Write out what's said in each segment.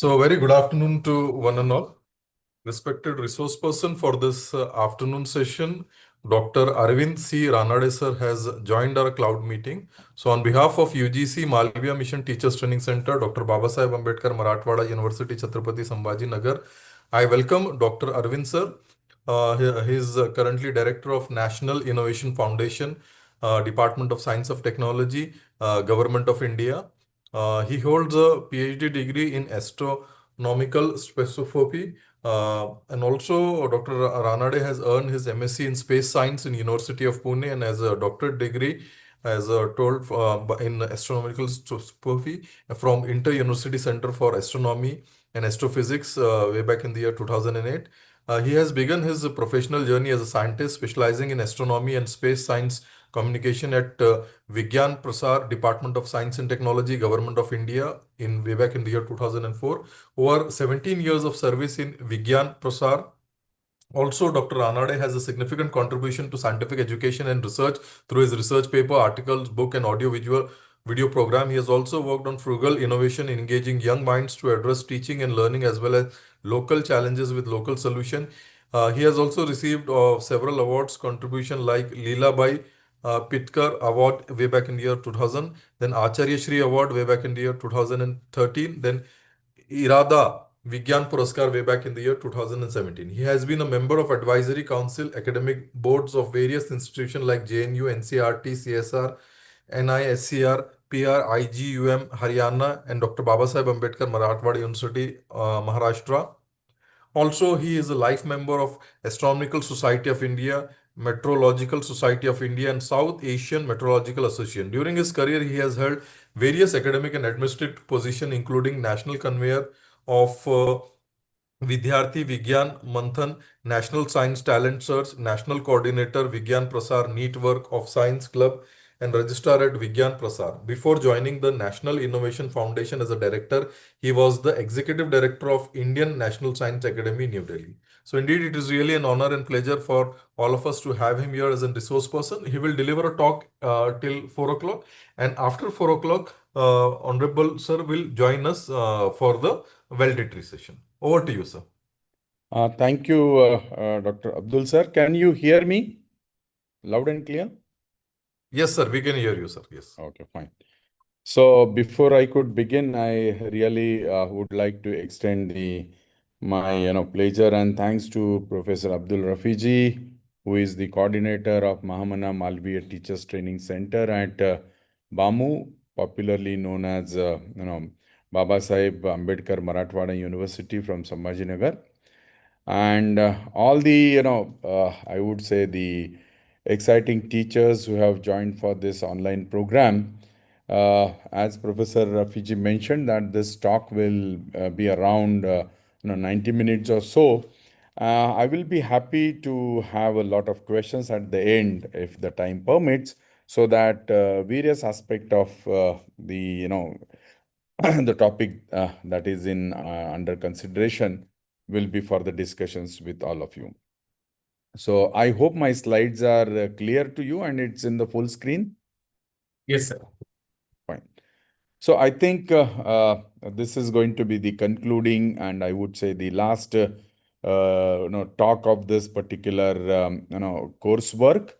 So, very good afternoon to one and all. Respected resource person for this afternoon session, Dr. Arvind C. Ranade sir has joined our cloud meeting. So, on behalf of UGC Malviya Mission Teachers Training Center, Dr. Babasaheb Ambedkar Marathwada University, Chhatrapati Sambhaji Nagar, I welcome Dr. Arvind sir. He is currently Director of National Innovation Foundation, Department of Science of Technology, Government of India. He holds a PhD degree in astronomical spectroscopy, and also Dr. Ranade has earned his MSc in Space Science in University of Pune and has a doctorate degree, as told, in astronomical spectroscopy from Inter-University Center for Astronomy and Astrophysics way back in the year 2008. He has begun his professional journey as a scientist specializing in astronomy and space science communication at Vigyan Prasar, Department of Science and Technology, Government of India, in way back in the year 2004. Over 17 years of service in Vigyan Prasar. Also, Dr. Ranade has a significant contribution to scientific education and research through his research paper, articles, book, and audio-visual video program. He has also worked on frugal innovation in engaging young minds to address teaching and learning as well as local challenges with local solution. He has also received several awards contribution like Leela Bai Pitkar Award way back in the year 2000, then Acharya Shri Award way back in the year 2013, then Irada Vigyan Puraskar way back in the year 2017. He has been a member of advisory council academic boards of various institutions like JNU, NCRT, CSR, NISCR, PR, IGUM, Haryana, and Dr. Babasaheb Ambedkar Marathwada University, Maharashtra. Also, he is a life member of Astronomical Society of India, Meteorological Society of India, and South Asian Meteorological Association. During his career, he has held various academic and administrative positions, including National Convener of Vidyarthi Vigyan Manthan, National Science Talent Search, National Coordinator Vigyan Prasar NEET Work of Science Club, and Registrar at Vigyan Prasar. Before joining the National Innovation Foundation as a director, he was the Executive Director of Indian National Science Academy, New Delhi. So indeed, it is really an honor and pleasure for all of us to have him here as a resource person. He will deliver a talk till 4 o'clock, and after 4 o'clock, Honorable Sir will join us for the valedictory session. Over to you, sir. Thank you, Dr. Abdul sir. Can you hear me loud and clear? Yes, sir. We can hear you, sir. Yes. Okay, fine. So before I could begin, I really would like to extend my pleasure and thanks to Professor Abdul Rafiji, who is the coordinator of Mahamana Malviya Teachers Training Center at BAMU, popularly known as Babasaheb Ambedkar Marathwada University from Sambhajinagar. And all the, I would say the exciting teachers who have joined for this online program. As Professor Rafiji mentioned that this talk will be around 90 minutes or so. I will be happy to have a lot of questions at the end if the time permits, so that various aspect of the the topic that is in under consideration will be for the discussions with all of you. So I hope my slides are clear to you and it's in the full screen. Yes, sir. Fine. So I think this is going to be the concluding and I would say the last talk of this particular coursework.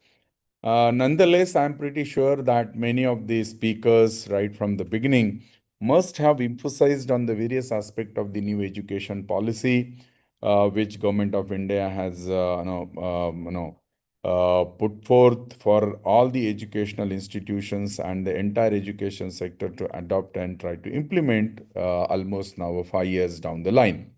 Nonetheless, I'm pretty sure that many of the speakers right from the beginning must have emphasized on the various aspects of the new education policy, which Government of India has put forth for all the educational institutions and the entire education sector to adopt and try to implement almost now 5 years down the line.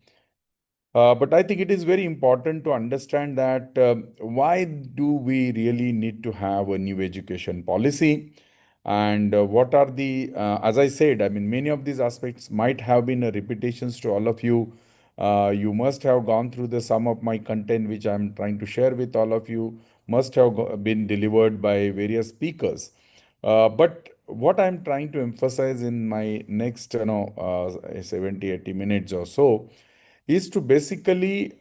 But I think it is very important to understand that why do we really need to have a new education policy, and what are the, as I said, I mean, many of these aspects might have been repetitions to all of you. You must have gone through the sum of my content, which I'm trying to share with all of you, must have been delivered by various speakers. But what I'm trying to emphasize in my next 70, 80 minutes or so is to basically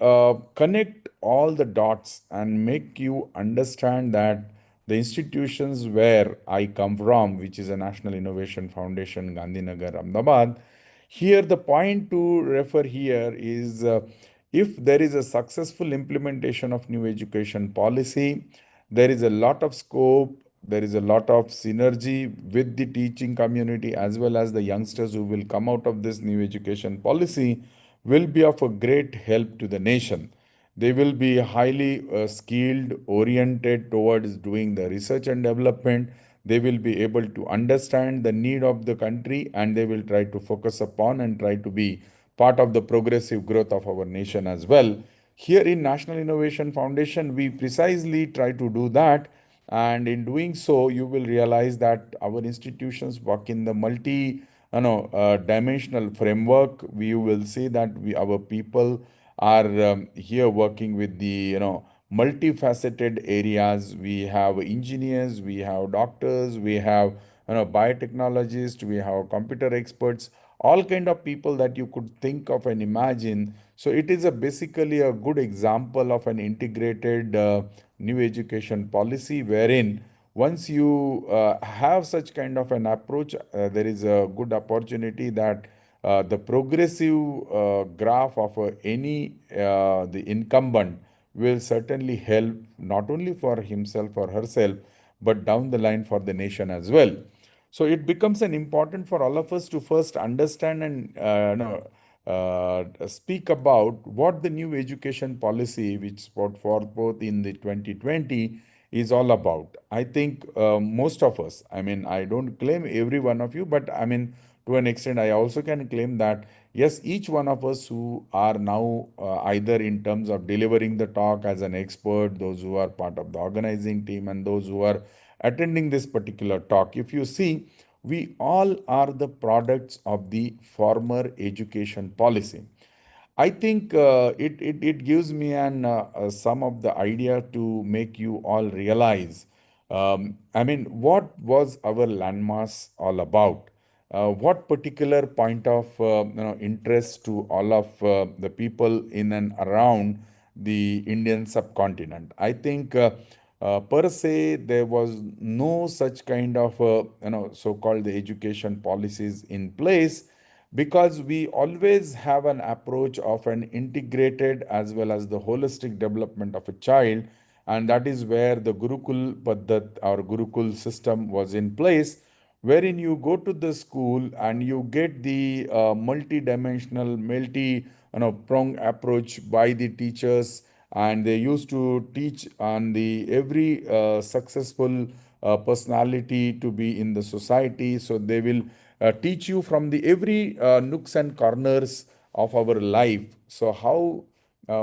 connect all the dots and make you understand that the institutions where I come from, which is a National Innovation Foundation, Gandhinagar, Ahmedabad, Here, the point to refer here is if there is a successful implementation of new education policy, there is a lot of scope, there is a lot of synergy with the teaching community as well as the youngsters who will come out of this new education policy will be of a great help to the nation. They will be highly skilled, oriented towards doing the research and development. They will be able to understand the need of the country and they will try to focus upon and try to be part of the progressive growth of our nation as well. Here in National Innovation Foundation, we precisely try to do that. And in doing so, you will realize that our institutions work in the dimensional framework. We will see that our people are here working with the multifaceted areas. We have engineers, we have doctors, we have biotechnologists, we have computer experts, all kind of people that you could think of and imagine. So it is a basically a good example of an integrated new education policy wherein once you have such kind of an approach, there is a good opportunity that the progressive graph of the incumbent will certainly help not only for himself or herself, but down the line for the nation as well. So it becomes an important for all of us to first understand and speak about what the new education policy, which put forth in the 2020, is all about. I think most of us, I mean, I don't claim every one of you, but I mean, to an extent, I also can claim that yes, each one of us who are now either in terms of delivering the talk as an expert, those who are part of the organizing team, and those who are attending this particular talk, if you see, we all are the products of the former education policy. I think it gives me some of the idea to make you all realize. I mean, what was our landmass all about? What particular point of interest to all of the people in and around the Indian subcontinent? I think per se there was no such kind of so-called education policies in place because we always have an approach of an integrated as well as the holistic development of a child, and that is where the Gurukul Paddhat or Gurukul system was in place, wherein you go to the school and you get the multi-dimensional, prong approach by the teachers, and they used to teach on the every successful personality to be in the society. So they will teach you from the every nooks and corners of our life. So how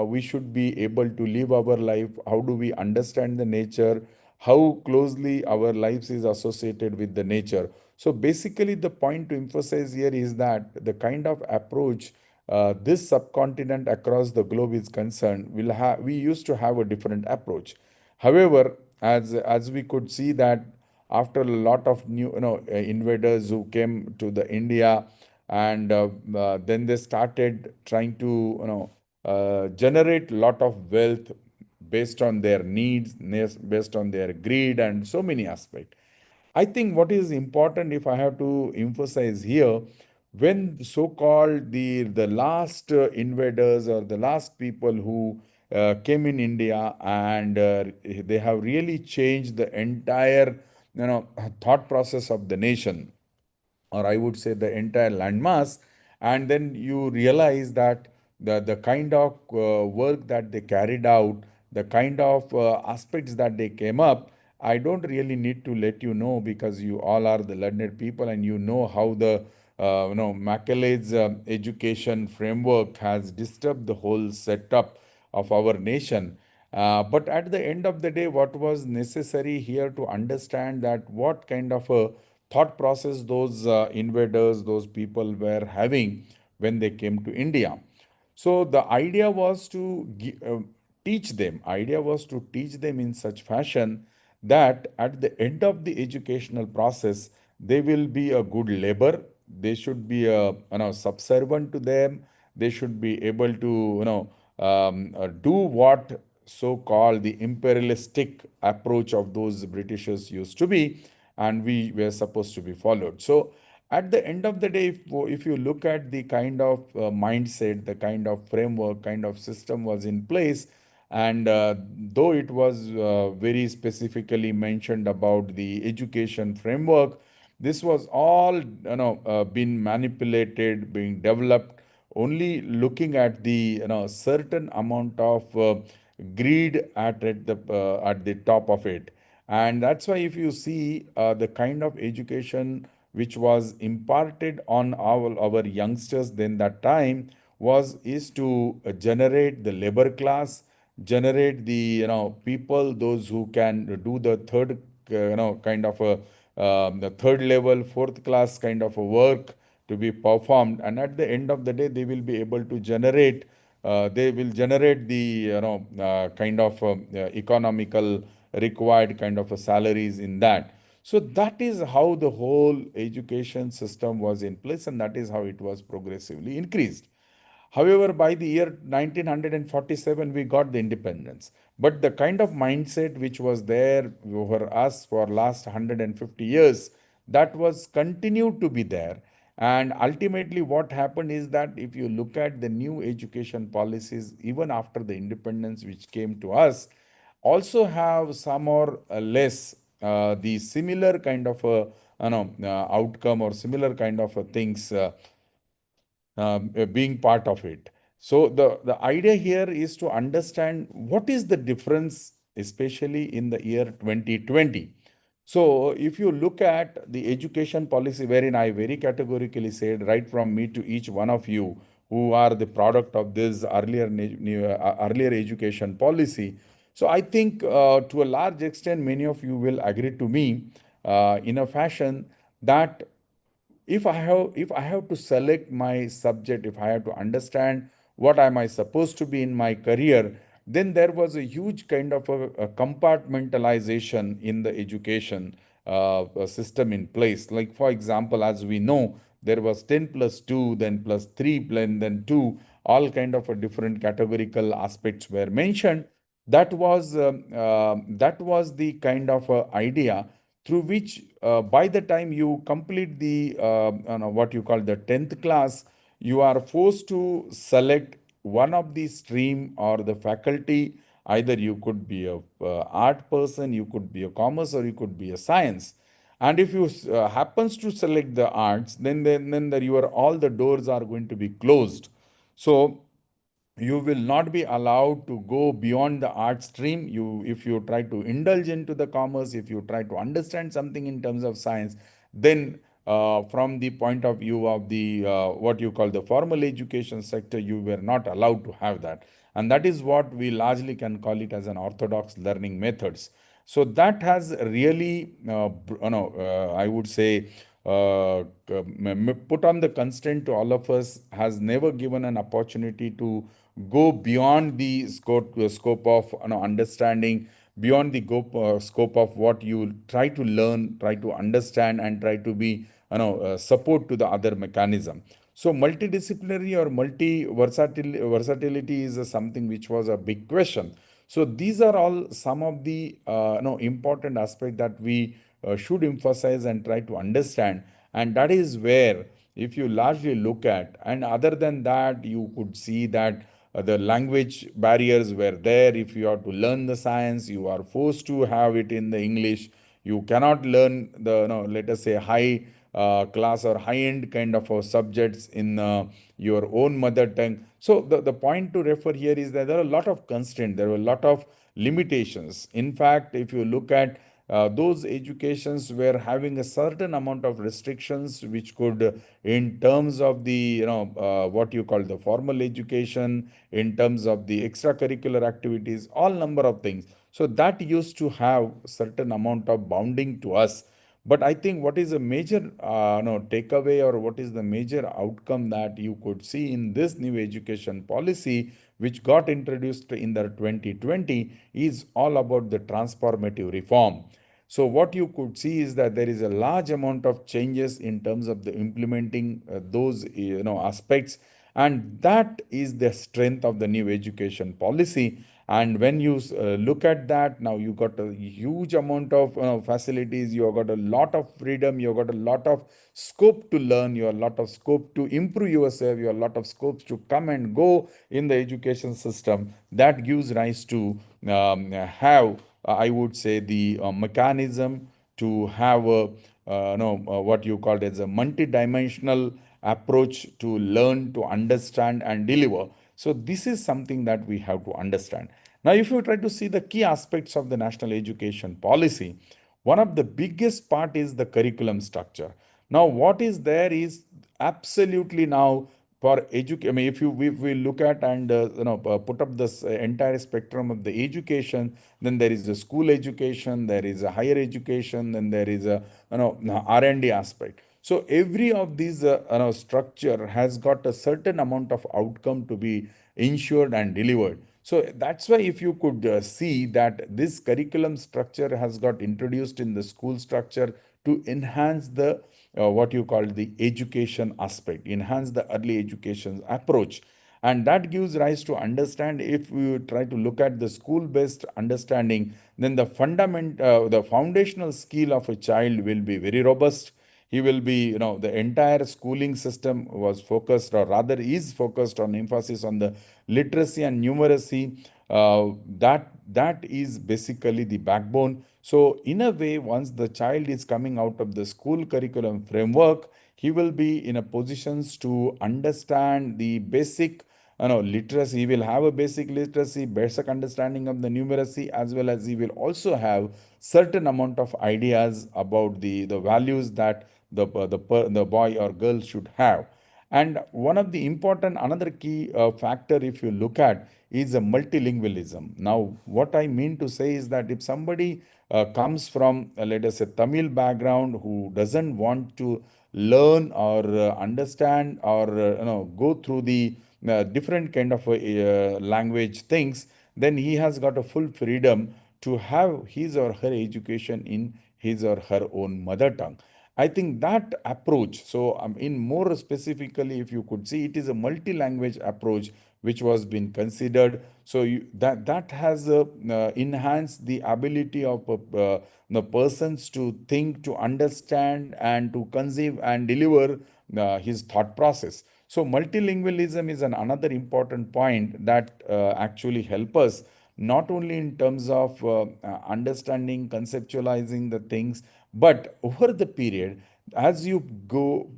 we should be able to live our life, how do we understand the nature, how closely our lives is associated with the nature. So basically the point to emphasize here is that the kind of approach this subcontinent across the globe is concerned, we used to have a different approach. However, as we could see that after a lot of new invaders who came to the India, and then they started trying to generate lot of wealth based on their needs, based on their greed and so many aspects. I think what is important, if I have to emphasize here, when so-called the last invaders or the last people who came in India, and they have really changed the entire thought process of the nation, or I would say the entire landmass, and then you realize that the kind of work that they carried out, the kind of aspects that they came up, I don't really need to let you know because you all are the learned people and you know how the Macaulay's education framework has disturbed the whole setup of our nation. But at the end of the day, what was necessary here to understand that what kind of a thought process those invaders, those people were having when they came to India. So the idea was to teach them. Idea was to teach them in such fashion that at the end of the educational process, they will be a good labor. They should be a subservient to them. They should be able to do what so-called the imperialistic approach of those Britishers used to be, and we were supposed to be followed. So at the end of the day, if you look at the kind of mindset, the kind of framework, kind of system was in place, and though it was very specifically mentioned about the education framework, this was all been manipulated, being developed, only looking at the certain amount of greed at the top of it. And that's why if you see the kind of education which was imparted on our youngsters then that time was is to generate the labor class, generate the people, those who can do the third kind of a the third level, fourth class kind of a work to be performed. And at the end of the day, they will be able to generate, they will generate the kind of economical required kind of a salaries in that. So that is how the whole education system was in place, and that is how it was progressively increased. However, by the year 1947, we got the independence. But the kind of mindset which was there for us for last 150 years, that was continued to be there. And ultimately, what happened is that if you look at the new education policies, even after the independence which came to us, also have some or less the similar kind of a outcome or similar kind of things being part of it. So the idea here is to understand what is the difference, especially in the year 2020. So if you look at the education policy, wherein I very categorically said right from me to each one of you who are the product of this earlier education policy. So I think to a large extent, many of you will agree to me in a fashion that if I have to select my subject, if I have to understand what am I supposed to be in my career, then there was a huge kind of a compartmentalization in the education system in place. Like for example, as we know, there was 10 plus 2, then plus 3, then 2, all kind of a different categorical aspects were mentioned. That was the kind of idea through which by the time you complete the what you call the 10th class, you are forced to select one of the stream or the faculty. Either you could be a art person, you could be a commerce, or you could be a science. And if you happens to select the arts, then your all the doors are going to be closed. So you will not be allowed to go beyond the art stream. If you try to indulge into the commerce, if you try to understand something in terms of science, then from the point of view of the what you call the formal education sector, you were not allowed to have that. And that is what we largely can call it as an orthodox learning methods. So that has really I would say put on the constraint to all of us, has never given an opportunity to go beyond the scope of understanding, beyond the scope of what you try to learn, try to understand, and try to be support to the other mechanism. So multidisciplinary or versatility is something which was a big question. So these are all some of the important aspect that we should emphasize and try to understand. And that is where, if you largely look at, and other than that, you could see that the language barriers were there. If you have to learn the science, you are forced to have it in the English. You cannot learn the let us say high class or high end kind of subjects in your own mother tongue. So the point to refer here is that there are a lot of constraints, there were a lot of limitations. In fact, if you look at those educations were having a certain amount of restrictions which could in terms of the what you call the formal education, in terms of the extracurricular activities, all number of things. So that used to have certain amount of bounding to us. But I think what is a major no, takeaway, or what is the major outcome that you could see in this new education policy, which got introduced in the 2020, is all about the transformative reform. So what you could see is that there is a large amount of changes in terms of the implementing those aspects, and that is the strength of the new education policy. And when you look at that, now you got a huge amount of facilities, you have got a lot of freedom, you have got a lot of scope to learn, you have a lot of scope to improve yourself, you have a lot of scopes to come and go in the education system. That gives rise to have, I would say, the mechanism to have a what you called as a multi-dimensional approach to learn, to understand and deliver. So this is something that we have to understand. Now, if you try to see the key aspects of the national education policy, one of the biggest part is the curriculum structure. Now, what is there is absolutely now for education. I mean, if we look at and put up this entire spectrum of the education, then there is a school education, there is a higher education, then there is a R&D aspect. So every of these structure has got a certain amount of outcome to be ensured and delivered. So that's why if you could see that this curriculum structure has got introduced in the school structure to enhance the what you call the education aspect, enhance the early education approach. And that gives rise to understand, if we try to look at the school based understanding, then the foundational skill of a child will be very robust. He will be, the entire schooling system was focused, or rather is focused on emphasis on the literacy and numeracy. That is basically the backbone. So in a way, once the child is coming out of the school curriculum framework, he will be in a positions to understand the basic literacy. He will have a basic literacy, basic understanding of the numeracy, as well as he will also have certain amount of ideas about the values that the boy or girl should have. And one of the important, another key factor, if you look at, is a multilingualism. Now, what I mean to say is that if somebody comes from, let us say, Tamil background, who doesn't want to learn or understand or go through the different kind of language things, then he has got a full freedom to have his or her education in his or her own mother tongue. I think that approach, so in more specifically, if you could see, it is a multi-language approach which was being considered. So that has enhanced the ability of the persons to think, to understand, and to conceive and deliver his thought process. So multilingualism is another important point that actually help us not only in terms of understanding, conceptualizing the things, but over the period, as you go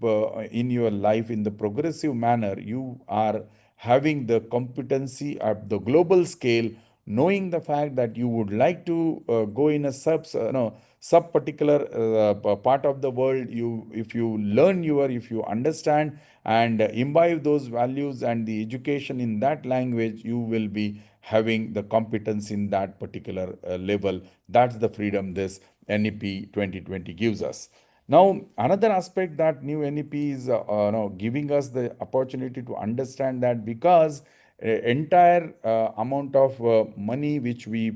in your life in the progressive manner, you are having the competency at the global scale, knowing the fact that you would like to go in a sub particular part of the world. You, if you learn your, if you understand and imbibe those values and the education in that language, you will be having the competence in that particular level. That's the freedom this NEP 2020 gives us. Now, another aspect that new NEP is giving us the opportunity to understand that, because entire amount of money which we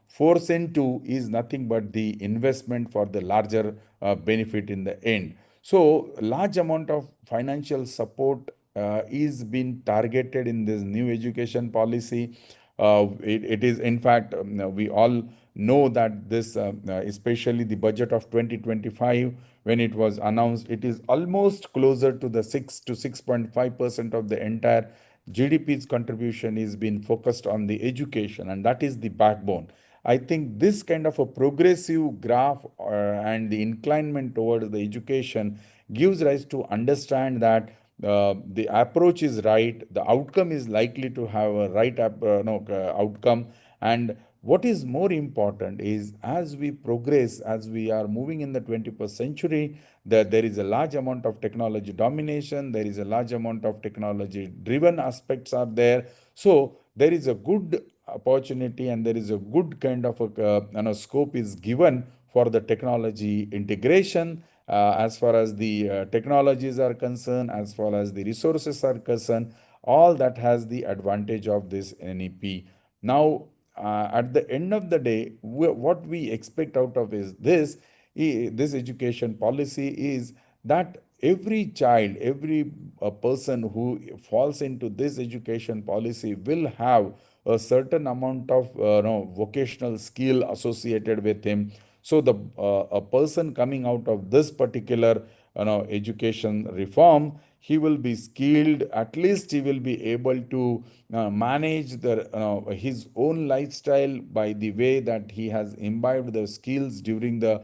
force into is nothing but the investment for the larger benefit in the end. So large amount of financial support is being targeted in this new education policy. It is, in fact, we all know that this, especially the budget of 2025, when it was announced, it is almost closer to the 6 to 6.5% of the entire GDP's contribution is being focused on the education, and that is the backbone. I think this kind of a progressive graph and the inclination towards the education gives rise to understand that the approach is right, the outcome is likely to have a right outcome. And what is more important is, as we progress, as we are moving in the 21st century, that there is a large amount of technology domination, there is a large amount of technology driven aspects are there. So there is a good opportunity and there is a good kind of a scope is given for the technology integration, as far as the technologies are concerned, as far as the resources are concerned. All that has the advantage of this NEP. Now, at the end of the day, what we expect out of is this education policy is that every child, every person who falls into this education policy will have a certain amount of vocational skill associated with him. So the a person coming out of this particular education reform, he will be skilled. At least he will be able to manage his own lifestyle by the way that he has imbibed the skills during the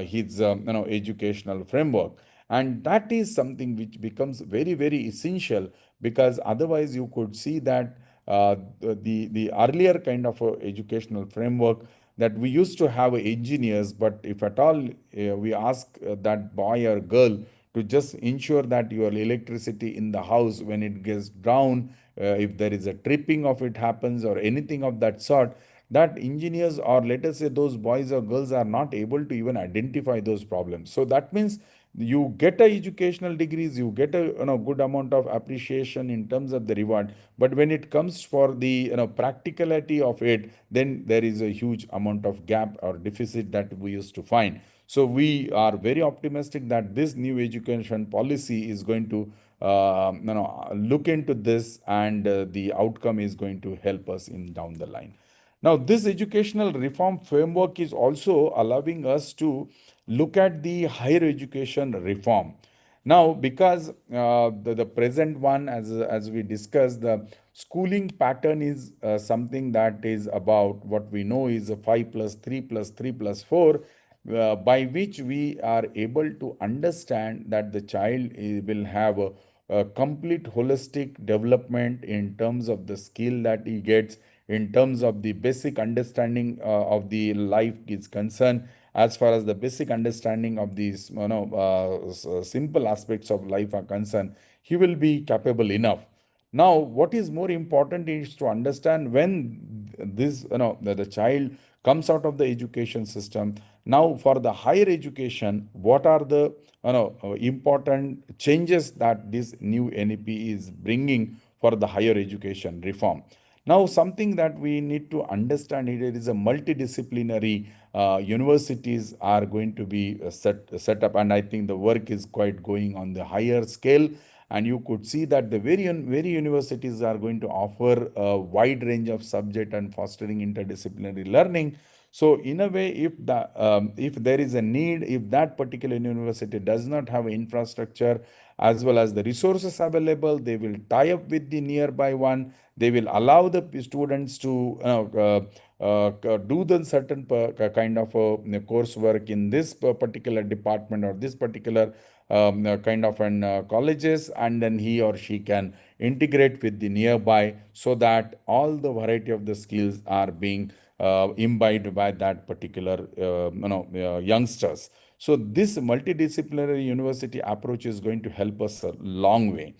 his educational framework. And that is something which becomes very, very essential, because otherwise you could see that the earlier kind of educational framework, that we used to have engineers, but if at all we ask that boy or girl to just ensure that your electricity in the house, when it gets down, if there is a tripping of it happens or anything of that sort, that engineers, or let us say those boys or girls, are not able to even identify those problems. So that means you get a educational degrees, you get a good amount of appreciation in terms of the reward, but when it comes for the practicality of it, then there is a huge amount of gap or deficit that we used to find. So we are very optimistic that this new education policy is going to look into this, and the outcome is going to help us in down the line. Now, this educational reform framework is also allowing us to look at the higher education reform. Now, because the present one, as we discussed, the schooling pattern is something that is about what we know is a 5 plus 3 plus 3 plus 4, by which we are able to understand that the child will have a complete holistic development in terms of the skill that he gets, in terms of the basic understanding of the life is concerned, as far as the basic understanding of these simple aspects of life are concerned, he will be capable enough. Now, what is more important is to understand when this, the child comes out of the education system. Now, for the higher education, what are the important changes that this new NEP is bringing for the higher education reform? Now, something that we need to understand here is a multidisciplinary universities are going to be set up, and I think the work is quite going on the higher scale. And you could see that the very universities are going to offer a wide range of subject and fostering interdisciplinary learning. So in a way, if there is a need, if that particular university does not have infrastructure as well as the resources available, they will tie up with the nearby one. They will allow the students to do the certain kind of coursework in this particular department or this particular kind of an colleges, and then he or she can integrate with the nearby, so that all the variety of the skills are being imbibed by that particular youngsters. So this multidisciplinary university approach is going to help us a long way.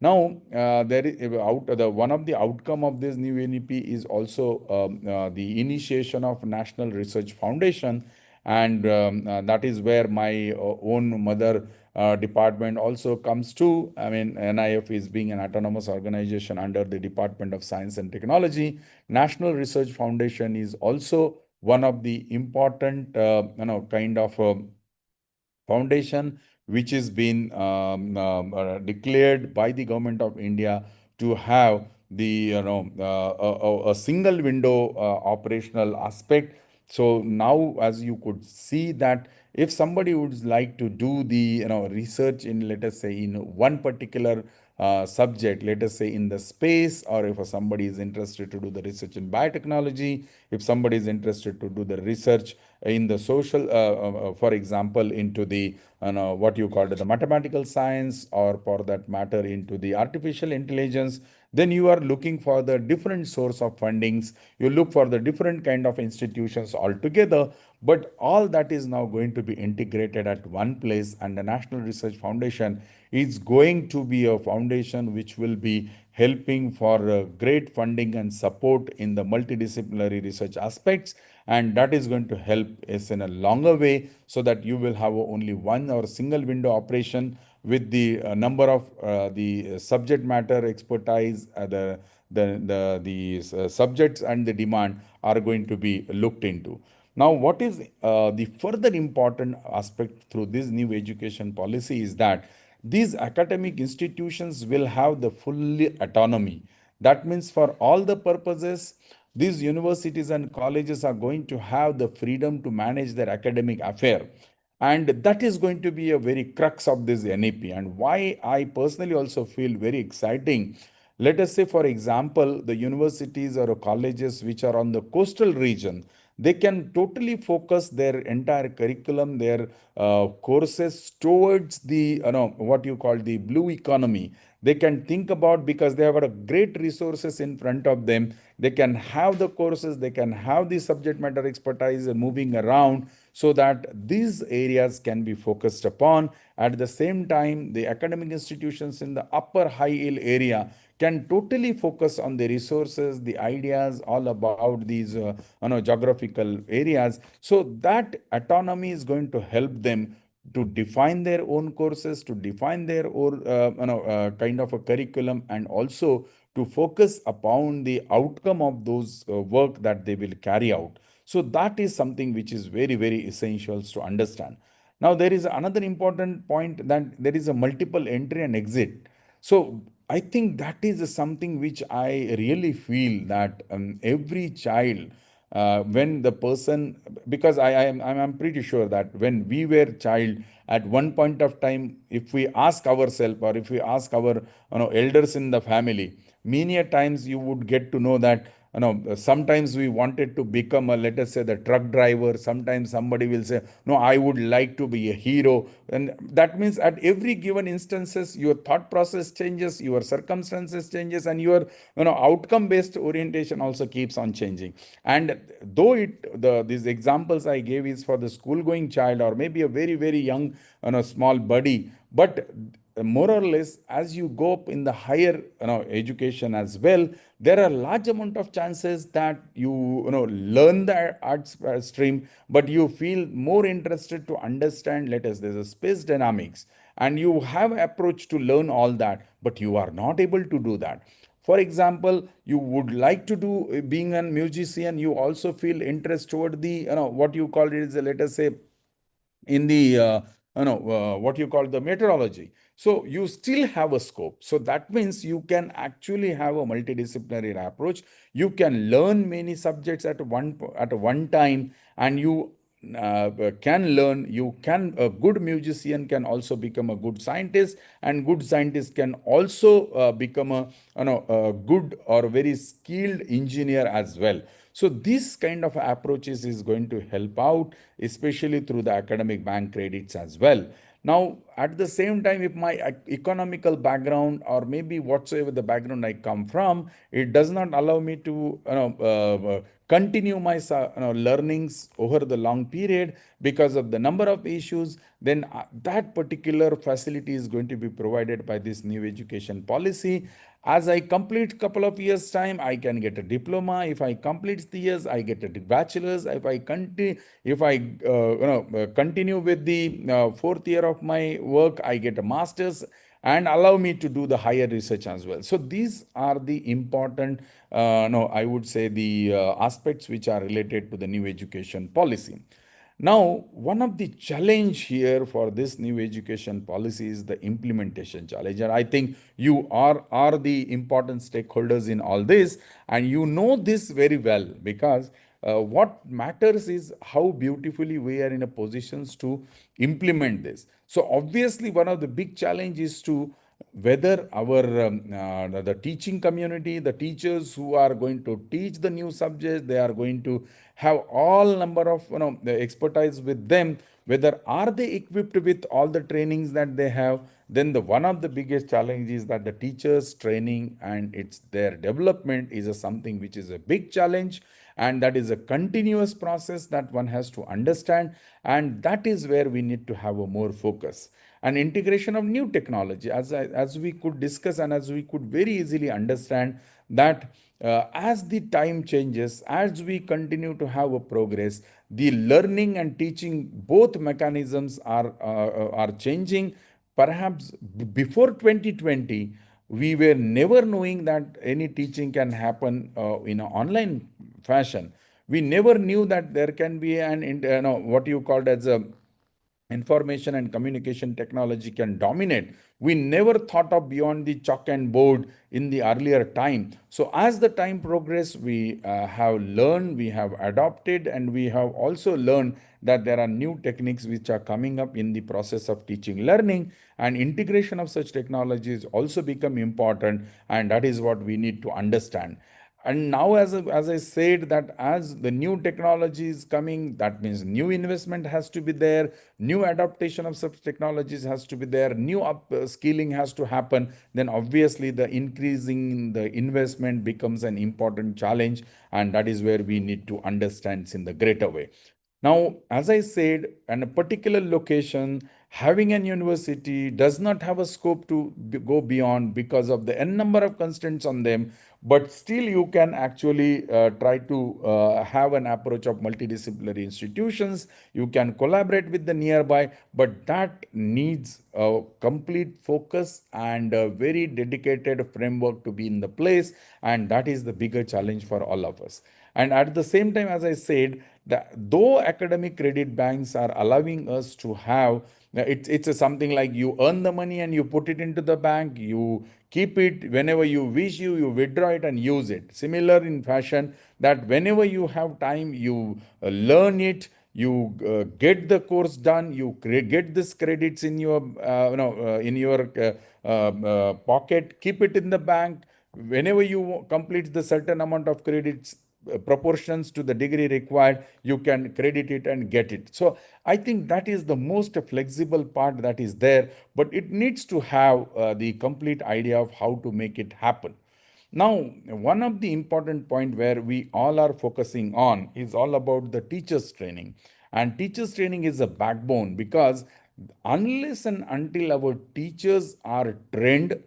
Now, there is the one of the outcome of this new NEP is also the initiation of National Research Foundation, and that is where my own mother department also comes to. I mean, NIF is being an autonomous organization under the Department of Science and Technology. National Research Foundation is also one of the important, kind of foundation which is been declared by the government of India to have the a single window operational aspect. So now, as you could see, that if somebody would like to do the research in, let us say, in one particular subject, let us say in the space, or if somebody is interested to do the research in biotechnology, if somebody is interested to do the research in the social, for example, into the what you call it, the mathematical science, or for that matter into the artificial intelligence, then you are looking for the different source of fundings. You look for the different kind of institutions altogether, but all that is now going to be integrated at one place, and the National Research Foundation is going to be a foundation which will be helping for great funding and support in the multidisciplinary research aspects, and that is going to help us in a longer way, so that you will have only one or single window operation with the number of the subject matter expertise, the subjects and the demand are going to be looked into. Now, what is the further important aspect through this new education policy is that these academic institutions will have the full autonomy. That means for all the purposes, these universities and colleges are going to have the freedom to manage their academic affair. And that is going to be a very crux of this NEP, and why I personally also feel very exciting. Let us say, for example, the universities or colleges which are on the coastal region, they can totally focus their entire curriculum, their courses towards the, what you call the blue economy. They can think about, because they have got a great resources in front of them. They can have the courses, they can have the subject matter expertise moving around, so that these areas can be focused upon. At the same time, the academic institutions in the upper high hill area can totally focus on the resources, the ideas, all about these geographical areas. So that autonomy is going to help them to define their own courses, to define their own kind of a curriculum, and also to focus upon the outcome of those work that they will carry out. So that is something which is very, very essential to understand. Now, there is another important point, that there is a multiple entry and exit. So I think that is something which I really feel that every child, when the person, because I'm pretty sure that when we were child, at one point of time, if we ask ourselves, or if we ask our elders in the family, many a times you would get to know that sometimes we wanted to become a, let us say, the truck driver. Sometimes somebody will say, no, I would like to be a hero. And that means at every given instances, your thought process changes, your circumstances changes, and your outcome based orientation also keeps on changing. And though these examples I gave is for the school going child, or maybe a very, very young small buddy, but more or less, as you go up in the higher education as well, there are large amount of chances that you learn the arts stream, but you feel more interested to understand, let us, there's a space dynamics, and you have approach to learn all that, but you are not able to do that. For example, you would like to do being a musician, you also feel interest toward the what you call it is, let us say, in the what you call the meteorology. So you still have a scope. So that means you can actually have a multidisciplinary approach. You can learn many subjects at one time, and you can learn. You can, a good musician can also become a good scientist, and good scientist can also become a good or very skilled engineer as well. So this kind of approaches is going to help out, especially through the academic bank credits as well. Now, at the same time, if my economical background, or maybe whatsoever the background I come from, it does not allow me to continue my learnings over the long period because of the number of issues, then that particular facility is going to be provided by this new education policy. As I complete couple of years time, I can get a diploma. If I complete the years, I get a bachelor's. If I continue with the fourth year of my work, I get a master's, and allow me to do the higher research as well. So these are the important, no, I would say, the aspects which are related to the new education policy. Now, one of the challenge here for this new education policy is the implementation challenge. And I think you are the important stakeholders in all this, and you know this very well, because what matters is how beautifully we are in a positions to implement this. So obviously, one of the big challenges is to whether our the teaching community, the teachers who are going to teach the new subjects, they are going to have all number of the expertise with them, whether are they equipped with all the trainings that they have. Then the one of the biggest challenges is that the teachers training and it's their development is something which is a big challenge, and that is a continuous process that one has to understand, and that is where we need to have a more focus and integration of new technology, as we could discuss, and as we could very easily understand that as the time changes, as we continue to have a progress, the learning and teaching both mechanisms are changing. Perhaps before 2020, we were never knowing that any teaching can happen in an online fashion. We never knew that there can be an what you called as a information and communication technology can dominate. We never thought of beyond the chalk and board in the earlier time. So as the time progressed, we have learned, we have adopted, and we have also learned that there are new techniques which are coming up in the process of teaching learning, and integration of such technologies also become important, and that is what we need to understand. And now, as I said, that as the new technology is coming, that means new investment has to be there, new adaptation of such technologies has to be there, new skilling has to happen. Then obviously the increasing the investment becomes an important challenge, and that is where we need to understand in the greater way. Now, as I said, in a particular location, having an university does not have a scope to go beyond because of the n number of constraints on them. But still, you can actually try to have an approach of multidisciplinary institutions. You can collaborate with the nearby, but that needs a complete focus and a very dedicated framework to be in the place. And that is the bigger challenge for all of us. And at the same time, as I said, that though academic credit banks are allowing us to have, it's a something like you earn the money and you put it into the bank, you keep it whenever you wish, you withdraw it and use it. Similar in fashion, that whenever you have time, you learn it, you get the course done, you get this credits in your in your pocket, keep it in the bank. Whenever you complete the certain amount of credits, proportions to the degree required, you can credit it and get it. So I think that is the most flexible part that is there, but it needs to have the complete idea of how to make it happen. Now, one of the important point where we all are focusing on is all about the teachers training. And teachers training is a backbone, because unless and until our teachers are trained,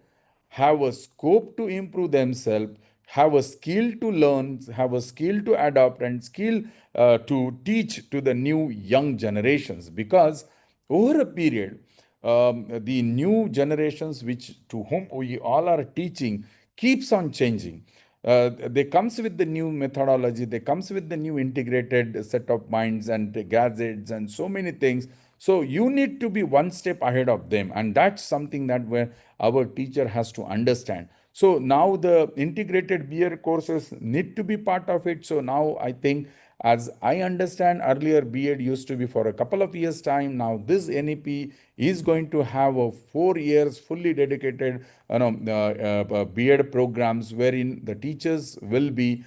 have a scope to improve themselves, have a skill to learn, have a skill to adapt, and skill to teach to the new young generations. Because over a period, the new generations which to whom we all are teaching keeps on changing. They comes with the new methodology, they comes with the new integrated set of minds and gadgets and so many things. So you need to be one step ahead of them, and that's something that where our teacher has to understand. So now the integrated beer courses need to be part of it. So now I think, as I understand, earlier B.Ed used to be for a couple of years time. Now this NEP is going to have a 4 years fully dedicated B.Ed programs, wherein the teachers will be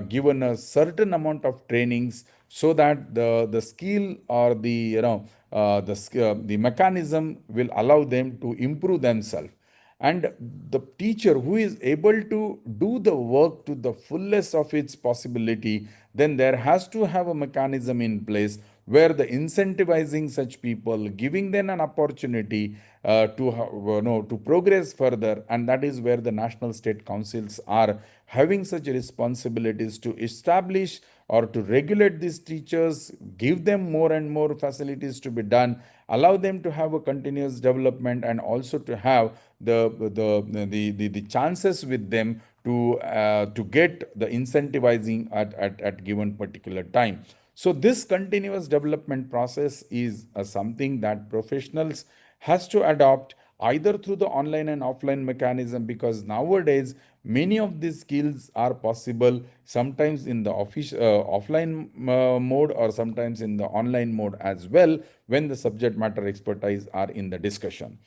given a certain amount of trainings, so that the skill or the mechanism will allow them to improve themselves. And the teacher who is able to do the work to the fullest of its possibility, then there has to have a mechanism in place where the incentivizing such people, giving them an opportunity to progress further. And that is where the national state councils are having such responsibilities to establish or to regulate these teachers, give them more and more facilities to be done, allow them to have a continuous development, and also to have the chances with them to get the incentivizing at given particular time. So this continuous development process is something that professionals has to adopt, either through the online and offline mechanism, because nowadays many of these skills are possible sometimes in the offline mode, or sometimes in the online mode as well, when the subject matter expertise are in the discussion.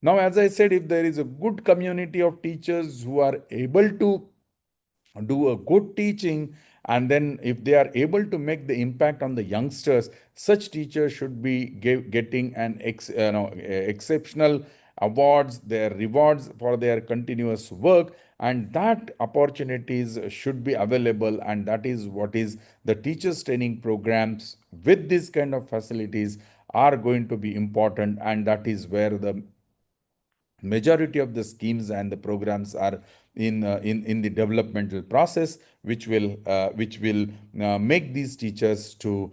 Now, as I said, if there is a good community of teachers who are able to do a good teaching, and then if they are able to make the impact on the youngsters, such teachers should be getting an exceptional awards, their rewards for their continuous work, and that opportunities should be available. And that is what is the teachers training programs with this kind of facilities are going to be important. And that is where the majority of the schemes and the programs are in the developmental process, which will make these teachers to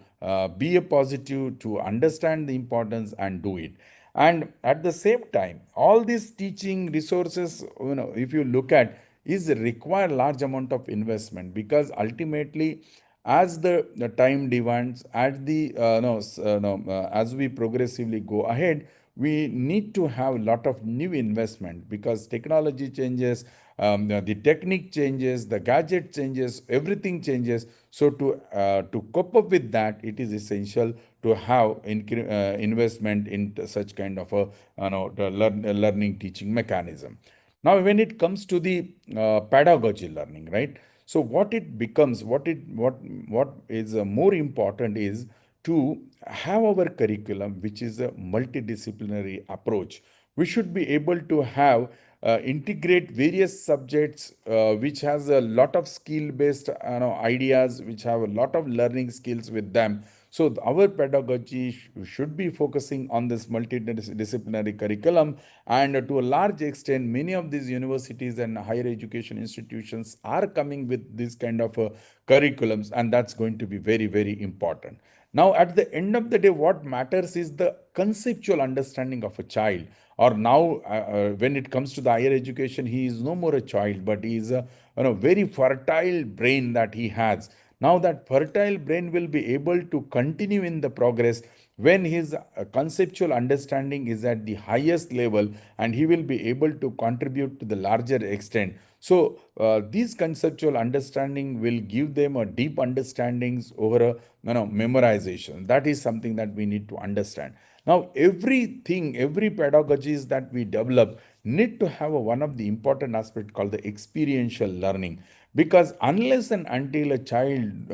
be a positive, to understand the importance and do it. And at the same time, all these teaching resources, if you look at, is require large amount of investment, because ultimately as the time demands, at the no, s- no, as we progressively go ahead, we need to have a lot of new investment because technology changes, the technique changes, the gadget changes, everything changes. So to cope up with that, it is essential to have investment in such kind of a learning teaching mechanism. Now, when it comes to the pedagogy learning, right? So what it becomes, what is more important is to have our curriculum, which is a multidisciplinary approach. We should be able to have integrate various subjects which has a lot of skill based ideas, which have a lot of learning skills with them. So our pedagogy should be focusing on this multidisciplinary curriculum, and to a large extent, many of these universities and higher education institutions are coming with this kind of curriculums, and that's going to be very, very important. Now, at the end of the day, what matters is the conceptual understanding of a child. Or now, when it comes to the higher education, he is no more a child, but he is a very fertile brain that he has. Now, that fertile brain will be able to continue in the progress when his conceptual understanding is at the highest level, and he will be able to contribute to the larger extent. So these conceptual understanding will give them a deep understandings over a memorization. That is something that we need to understand. Now, every pedagogies that we develop need to have one of the important aspect called the experiential learning, because unless and until a child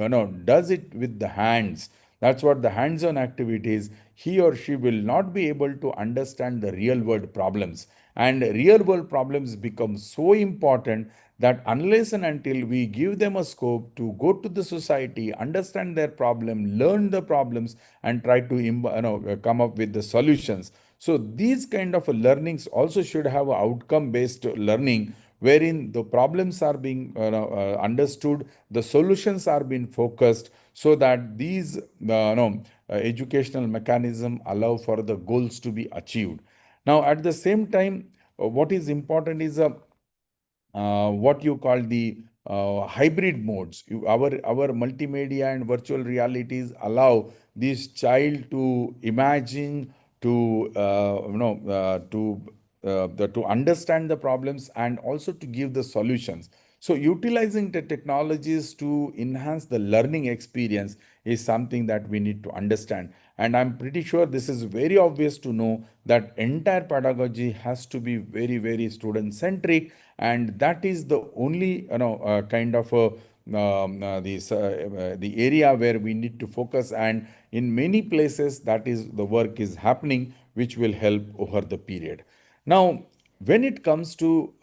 does it with the hands, that's what the hands-on activities, he or she will not be able to understand the real world problems. And real world problems become so important that unless and until we give them a scope to go to the society, understand their problem, learn the problems, and try to come up with the solutions. So these kind of learnings also should have outcome based learning, wherein the problems are being understood, the solutions are being focused, so that these educational mechanism allow for the goals to be achieved. Now, at the same time, what is important is what you call the hybrid modes. Our multimedia and virtual realities allow this child to imagine, to to understand the problems, and also to give the solutions. So utilizing the technologies to enhance the learning experience is something that we need to understand. And I'm pretty sure this is very obvious to know that entire pedagogy has to be very, very student centric, and that is the only kind of the area where we need to focus. And in many places, that is the work is happening, which will help over the period. Now, when it comes to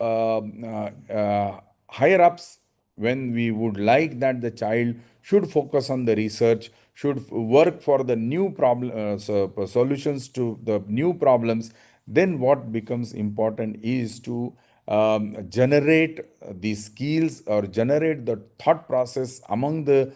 higher ups, when we would like that the child should focus on the research, should work for the new problem solutions to the new problems, then what becomes important is to generate the skills or generate the thought process among the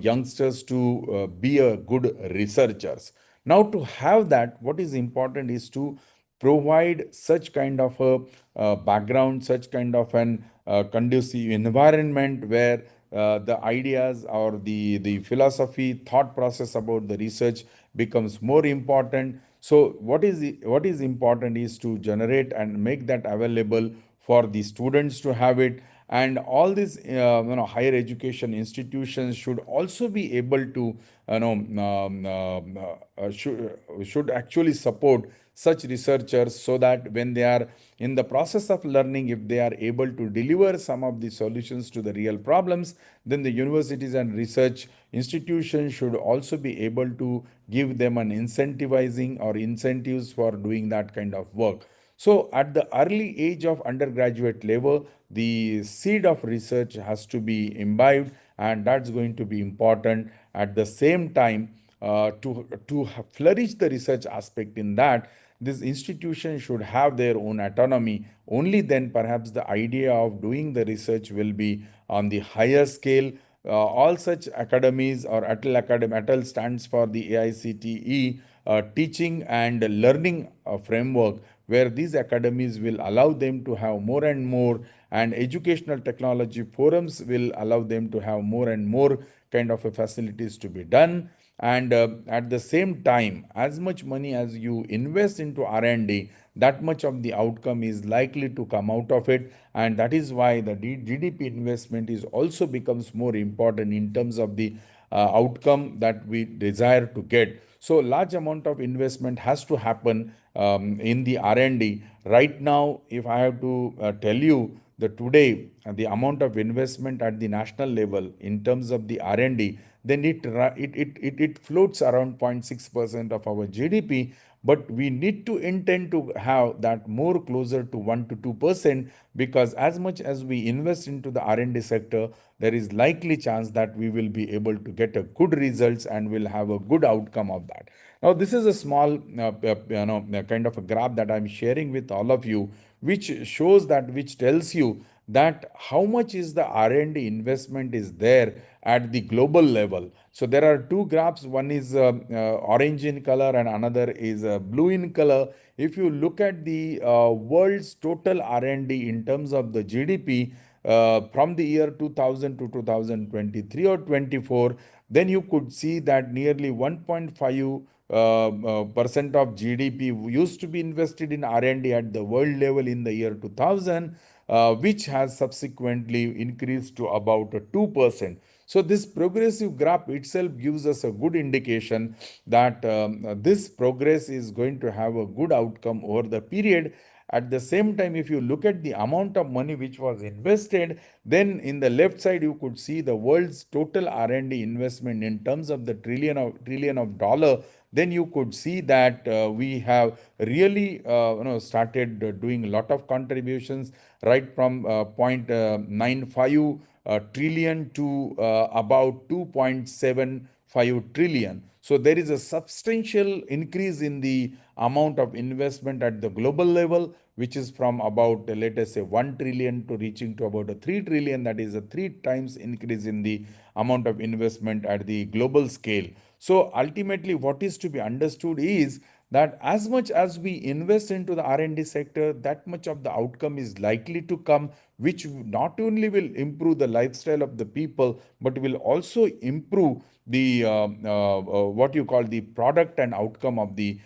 youngsters to be a good researchers. Now, to have that, what is important is to provide such kind of a background, such kind of an conducive environment where the ideas or the philosophy, thought process about the research becomes more important. So what is important is to generate and make that available for the students to have it. And all these higher education institutions should also be able to should actually support such researchers, so that when they are in the process of learning, if they are able to deliver some of the solutions to the real problems, then the universities and research institutions should also be able to give them an incentivizing or incentives for doing that kind of work. So, at the early age of undergraduate level, the seed of research has to be imbibed, and that's going to be important. At the same time, to flourish the research aspect in that, this institution should have their own autonomy. Only then, perhaps, the idea of doing the research will be on the higher scale. All such academies, or ATL Academy, ATL stands for the AICTE teaching and learning framework, where these academies will allow them to have more and more and educational technology forums will allow them to have more and more kind of a facilities to be done. And at the same time, as much money as you invest into R&D, that much of the outcome is likely to come out of it. And that is why the GDP investment is also becomes more important in terms of the outcome that we desire to get. So large amount of investment has to happen in the R&D. Right now, if I have to tell you that today the amount of investment at the national level in terms of the R&D, then it floats around 0.6% of our GDP, but we need to intend to have that more closer to 1 to 2%, because as much as we invest into the R&D sector, there is likely chance that we will be able to get a good results and will have a good outcome of that. Now, this is a small kind of a graph that I'm sharing with all of you, which shows that, which tells you that how much is the R&D investment is there at the global level. So there are two graphs, one is orange in color and another is blue in color. If you look at the world's total R&D in terms of the GDP from the year 2000 to 2023 or 24, then you could see that nearly 1.5 percent of GDP used to be invested in R&D at the world level in the year 2000, which has subsequently increased to about 2%. So this progressive graph itself gives us a good indication that this progress is going to have a good outcome over the period. At the same time, if you look at the amount of money which was invested, then in the left side you could see the world's total R&D investment in terms of the trillion of dollar. Then you could see that we have really started doing a lot of contributions, right from 0.95 trillion to about 2.75 trillion. So there is a substantial increase in the amount of investment at the global level, which is from about, let us say, 1 trillion to reaching to about a 3 trillion. That is a 3 times increase in the amount of investment at the global scale. So ultimately, what is to be understood is that as much as we invest into the R&D sector, that much of the outcome is likely to come, which not only will improve the lifestyle of the people, but will also improve the what you call the product and outcome of the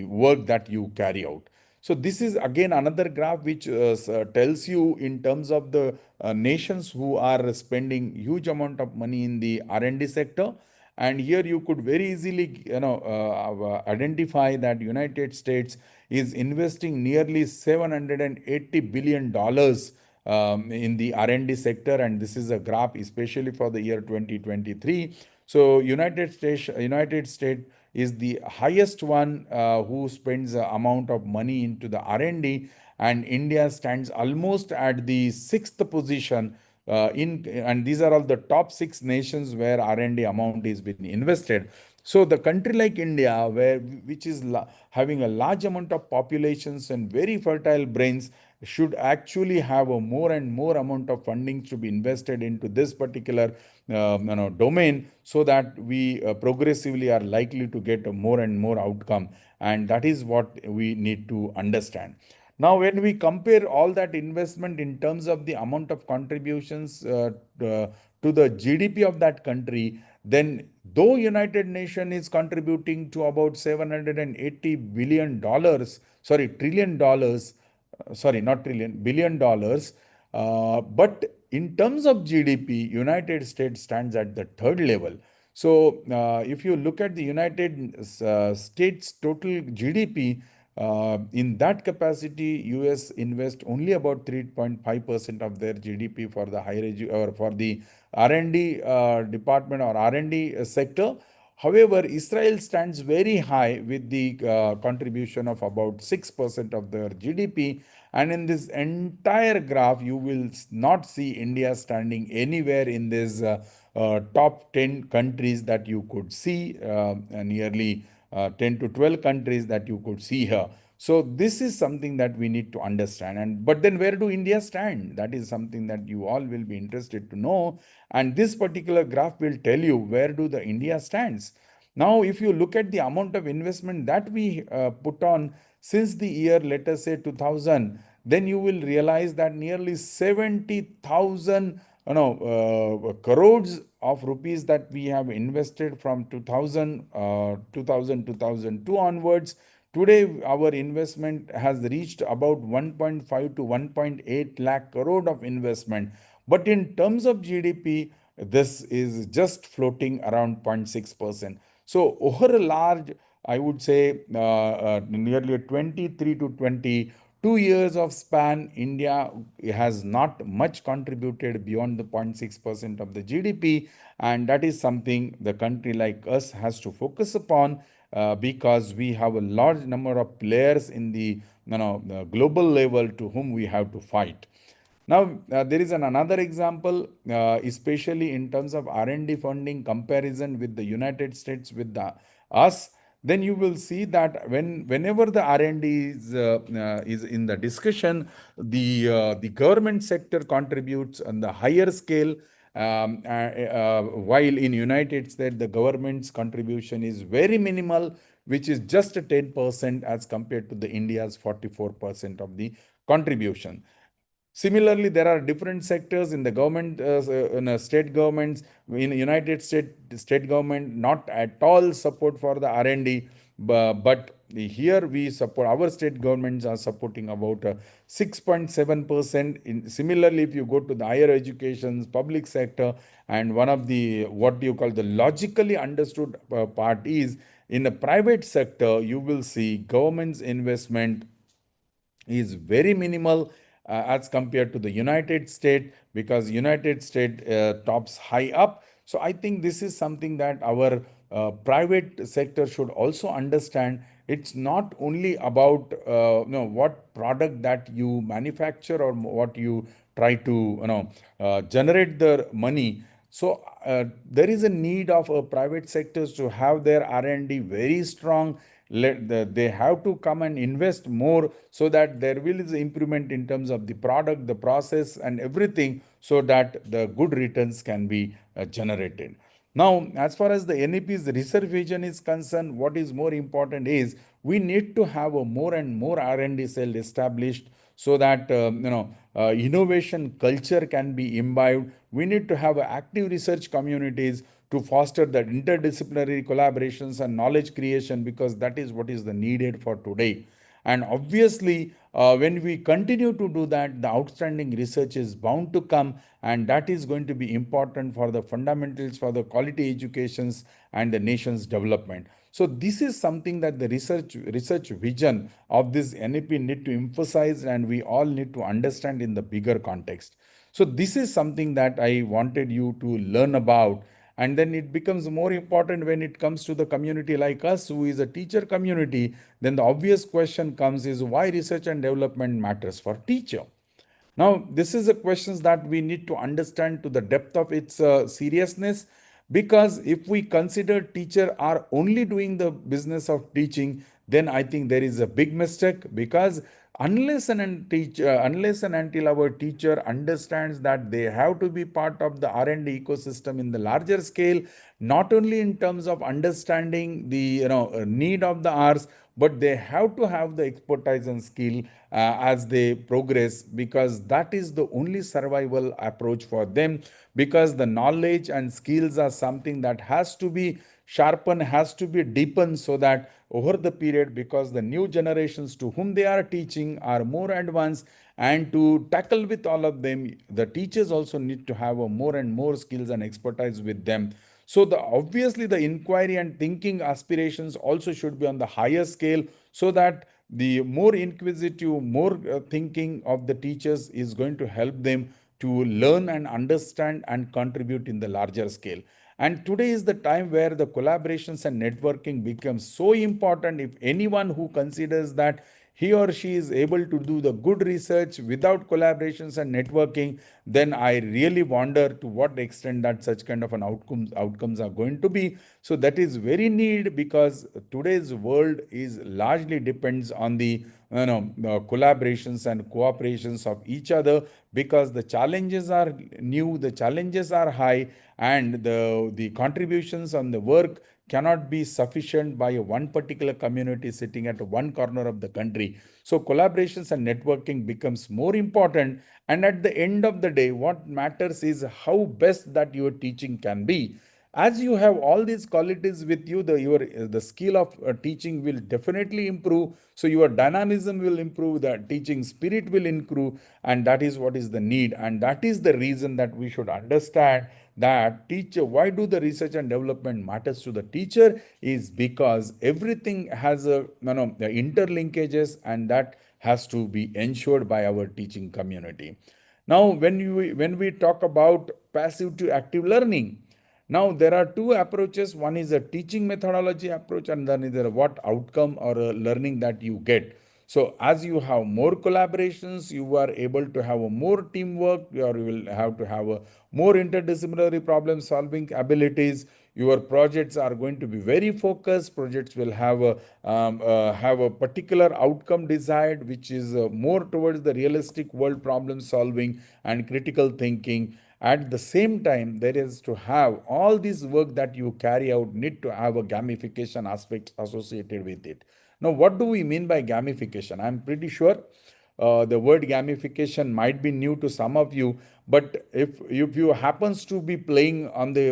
work that you carry out. So this is again another graph which tells you in terms of the nations who are spending huge amount of money in the R&D sector. And here you could very easily identify that United States is investing nearly $780 billion in the R&D sector, and this is a graph especially for the year 2023. So United States is the highest one who spends the amount of money into the R&D, and India stands almost at the sixth position and these are all the top six nations where R&D amount is being invested. So the country like India, which is having a large amount of populations and very fertile brains, should actually have a more and more amount of funding to be invested into this particular domain, so that we progressively are likely to get a more and more outcome. And that is what we need to understand. Now, when we compare all that investment in terms of the amount of contributions to the GDP of that country, then though United Nations is contributing to about $780 billion, sorry, trillion dollars, sorry, not trillion, $1 billion, but in terms of GDP, United States stands at the third level. So if you look at the United States total GDP, in that capacity, US invest only about 3.5% of their GDP for the or for the R&D department or R&D sector. However, Israel stands very high with the contribution of about 6% of their GDP. And in this entire graph, you will not see India standing anywhere in this top 10 countries that you could see, nearly 10 to 12 countries that you could see here. So this is something that we need to understand. And but then where do India stand? That is something that you all will be interested to know. And this particular graph will tell you where do the India stands. Now, if you look at the amount of investment that we put on since the year, let us say 2000, then you will realize that nearly 70,000 crores of rupees that we have invested from 2002 onwards. Today, our investment has reached about 1.5 to 1.8 lakh crore of investment. But in terms of GDP, this is just floating around 0.6%. So, over a large, I would say, nearly 23 to 22 years of span, India has not much contributed beyond the 0.6% of the GDP. And that is something the country like us has to focus upon, because we have a large number of players in the global level to whom we have to fight. Now, there is another example, especially in terms of R&D funding comparison with the United States with us. Then you will see that whenever the R&D is in the discussion, the government sector contributes on the higher scale, while in United States the government's contribution is very minimal, which is just 10% as compared to the India's 44% of the contribution. Similarly, there are different sectors in the government, in state governments. In United States, state government not at all support for the R&D, but here we support, our state governments are supporting about 6.7%. Similarly, if you go to the higher education, public sector, and one of the what you call the logically understood part is in the private sector, you will see government's investment is very minimal as compared to the United States, because United States tops high up. So I think this is something that our private sector should also understand. It's not only about what product that you manufacture or what you try to generate the money. So there is a need of private sectors to have their R&D very strong. They have to come and invest more so that there will be improvement in terms of the product, the process, and everything, so that the good returns can be generated. Now, as far as the NEP's research vision is concerned, what is more important is we need to have a more and more R&D cell established, so that innovation culture can be imbibed. We need to have active research communities to foster that interdisciplinary collaborations and knowledge creation, because that is what is the needed for today. And obviously, when we continue to do that, the outstanding research is bound to come, and that is going to be important for the fundamentals, for the quality educations and the nation's development. So this is something that the research vision of this NEP need to emphasize, and we all need to understand in the bigger context. So this is something that I wanted you to learn about. And then it becomes more important when it comes to the community like us, who is a teacher community. Then the obvious question comes is why research and development matters for teacher. Now, this is a question that we need to understand to the depth of its seriousness, because if we consider teacher are only doing the business of teaching, then I think there is a big mistake, because unless and until our teacher understands that they have to be part of the R&D ecosystem in the larger scale, not only in terms of understanding the need of the R's, but they have to have the expertise and skill as they progress, because that is the only survival approach for them. Because the knowledge and skills are something that has to be sharpened, has to be deepened, so that over the period, because the new generations to whom they are teaching are more advanced, and to tackle with all of them, the teachers also need to have a more and more skills and expertise with them. So the obviously the inquiry and thinking aspirations also should be on the higher scale, so that the more inquisitive, more thinking of the teachers is going to help them to learn and understand and contribute in the larger scale. And today is the time where the collaborations and networking becomes so important. If anyone who considers that he or she is able to do the good research without collaborations and networking, then I really wonder to what extent that such kind of an outcomes are going to be. So that is very need, because today's world is largely depends on the collaborations and cooperations of each other, because the challenges are new, the challenges are high, and the contributions on the work cannot be sufficient by one particular community sitting at one corner of the country. So collaborations and networking becomes more important. And at the end of the day, what matters is how best that your teaching can be. As you have all these qualities with you, the skill of teaching will definitely improve. So your dynamism will improve, the teaching spirit will improve, and that is what is the need. And that is the reason that we should understand that teacher, why do the research and development matters to the teacher, is because everything has a the interlinkages, and that has to be ensured by our teaching community. Now, when we talk about passive to active learning, now there are two approaches. One is a teaching methodology approach, and then is what outcome or learning that you get. So as you have more collaborations, you are able to have a more teamwork, or you will have to have a more interdisciplinary problem solving abilities. Your projects are going to be very focused. Projects will have a particular outcome desired, which is more towards the realistic world problem solving and critical thinking. At the same time, there is to have all this work that you carry out need to have a gamification aspect associated with it. Now, what do we mean by gamification? I'm pretty sure the word gamification might be new to some of you, but if you happens to be playing on the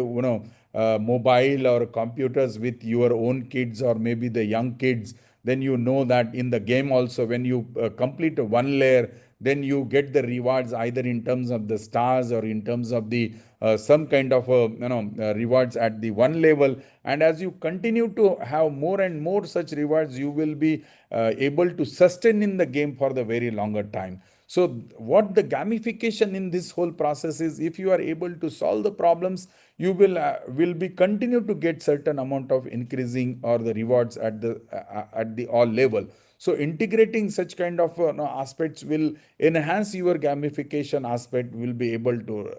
mobile or computers with your own kids or maybe the young kids, then you know that in the game also, when you complete one layer, then you get the rewards either in terms of the stars or in terms of the some kind of rewards at the one level. And as you continue to have more and more such rewards, you will be able to sustain in the game for the very longer time. So what the gamification in this whole process is, if you are able to solve the problems, you will be continue to get certain amount of increasing or the rewards at the all level. So integrating such kind of aspects will enhance your gamification aspect, will be able to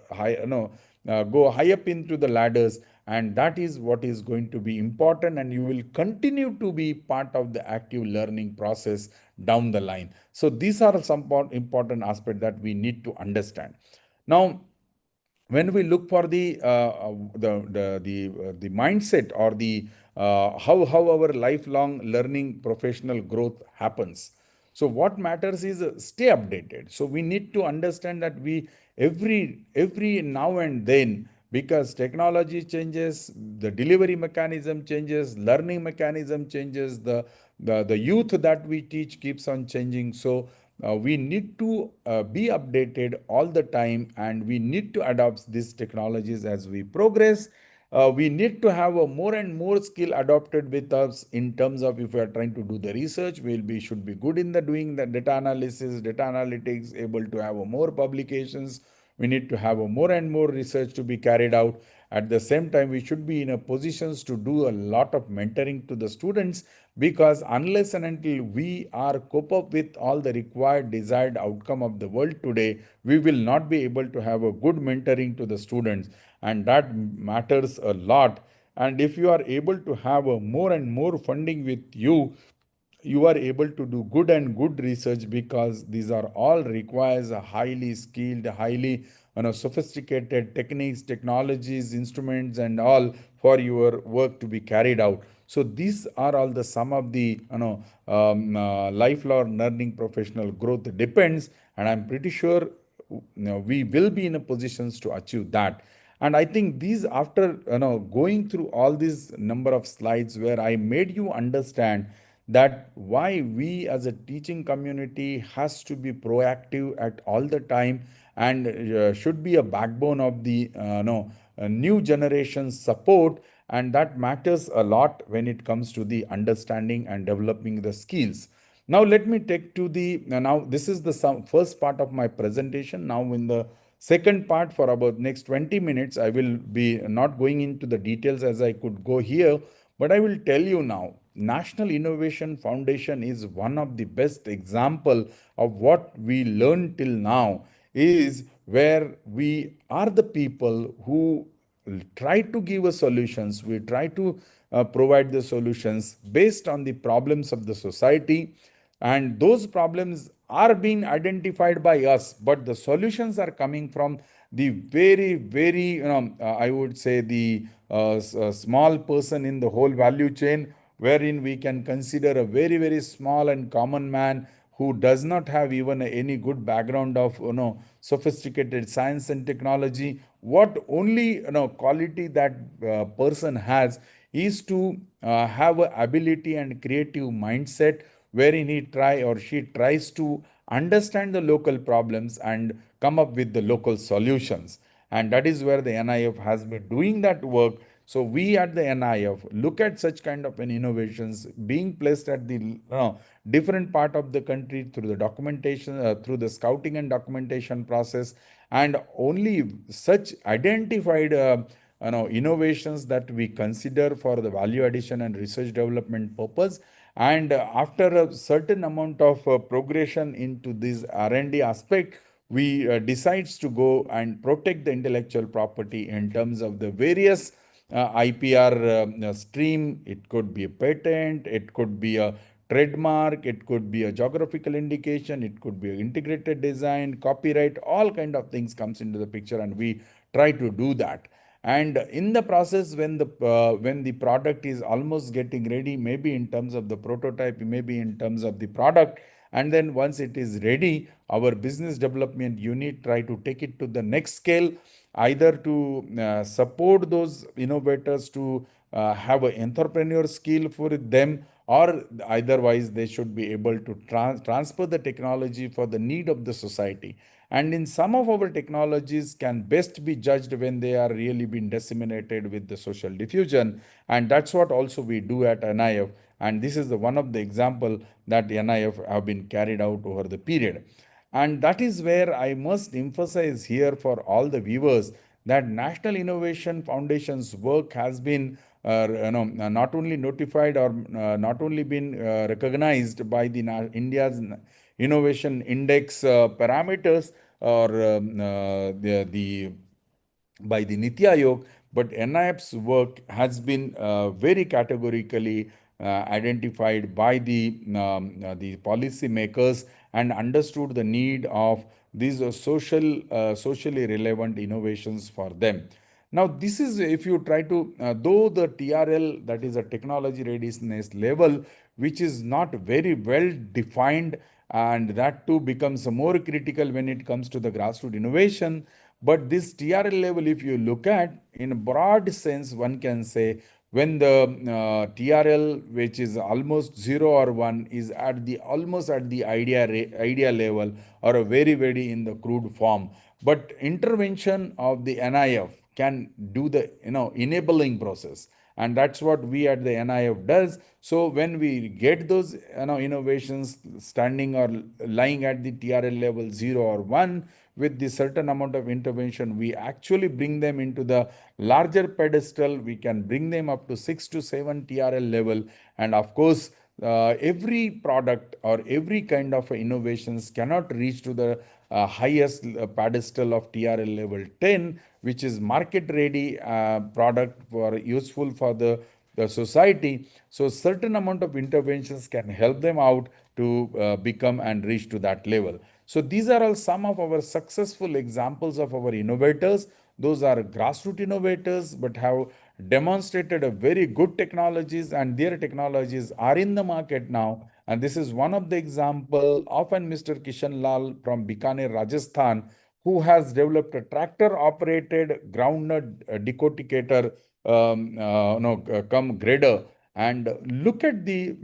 go high up into the ladders, and that is what is going to be important, and you will continue to be part of the active learning process down the line. So these are some important aspects that we need to understand. Now, when we look for the mindset or the how our lifelong learning professional growth happens, so what matters is stay updated. So we need to understand that we every now and then, because technology changes, the delivery mechanism changes, learning mechanism changes, the youth that we teach keeps on changing. So we need to be updated all the time, and we need to adopt these technologies as we progress. We need to have a more and more skill adopted with us in terms of, if we are trying to do the research, should be good in the doing the data analysis, data analytics, able to have a more publications. We need to have a more and more research to be carried out. At the same time, we should be in a positions to do a lot of mentoring to the students, because unless and until we are cope up with all the required desired outcome of the world today, we will not be able to have a good mentoring to the students, and that matters a lot. And if you are able to have a more and more funding with you, you are able to do good and good research, because these are all requires a highly skilled, highly sophisticated techniques, technologies, instruments, and all for your work to be carried out. So these are all the some of the lifelong learning professional growth depends, and I'm pretty sure we will be in a positions to achieve that. And I think these, after going through all these number of slides where I made you understand that why we as a teaching community has to be proactive at all the time, and should be a backbone of the new generation support, and that matters a lot when it comes to the understanding and developing the skills. Now let me take to the now this is the first part of my presentation. Now in the second part, for about next 20 minutes, I will be not going into the details as I could go here, but I will tell you now, National Innovation Foundation is one of the best example of what we learned till now, is where we are the people who try to give us solutions. We try to provide the solutions based on the problems of the society, and those problems are being identified by us, but the solutions are coming from the very, very I would say the a small person in the whole value chain, wherein we can consider a very, very small and common man who does not have even any good background of sophisticated science and technology. What only quality that person has is to have a ability and creative mindset, wherein he try or she tries to understand the local problems and come up with the local solutions. And that is where the NIF has been doing that work. So we at the NIF look at such kind of an innovations being placed at the different part of the country through the documentation, through the scouting and documentation process, and only such identified innovations that we consider for the value addition and research development purpose. And after a certain amount of progression into this R&D aspect, we decides to go and protect the intellectual property in terms of the various IPR stream. It could be a patent, it could be a trademark, it could be a geographical indication, it could be integrated design, copyright, all kind of things comes into the picture, and we try to do that. And in the process, when the product is almost getting ready, maybe in terms of the prototype, maybe in terms of the product, and then once it is ready, our business development unit try to take it to the next scale, either to support those innovators to have an entrepreneur skill for them, or otherwise they should be able to transfer the technology for the need of the society. And in some of our technologies can best be judged when they are really being disseminated with the social diffusion. And that's what also we do at NIF. And this is the one of the example that NIF have been carried out over the period. And that is where I must emphasize here for all the viewers that National Innovation Foundation's work has been not only notified or not only been recognized by the India's Innovation Index parameters, or the by the Niti Aayog, but NIF's work has been very categorically identified by the policy makers and understood the need of these socially relevant innovations for them. Now, this is if you try to, though the TRL, that is a technology readiness level, which is not very well defined, and that too becomes more critical when it comes to the grassroots innovation. But this TRL level, if you look at in a broad sense, one can say when the TRL, which is almost 0 or 1, is at the almost at the idea level, or a very, very in the crude form. But intervention of the NIF can do the enabling process, and that's what we at the NIF does. So when we get those innovations standing or lying at the TRL level 0 or 1, with the certain amount of intervention, we actually bring them into the larger pedestal. We can bring them up to 6 to 7 TRL level. And of course, every product or every kind of innovations cannot reach to the highest pedestal of TRL level 10, which is market ready product for useful for the society. So certain amount of interventions can help them out to become and reach to that level. So these are all some of our successful examples of our innovators. Those are grassroots innovators, but have demonstrated a very good technologies, and their technologies are in the market now. And this is one of the example of an Mr. Kishan Lal from Bikaner, Rajasthan, who has developed a tractor-operated groundnut decorticator, come grader. And look at the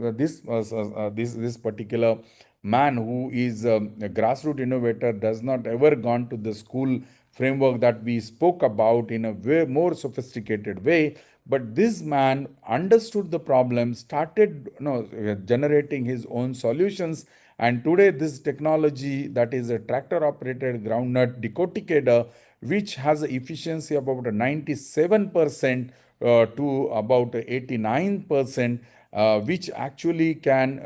this particular man who is a grassroots innovator, does not ever gone to the school framework that we spoke about in a way more sophisticated way. But this man understood the problem, started generating his own solutions, and today this technology, that is a tractor operated groundnut decorticator, which has an efficiency of about 97% to about 89%, which actually can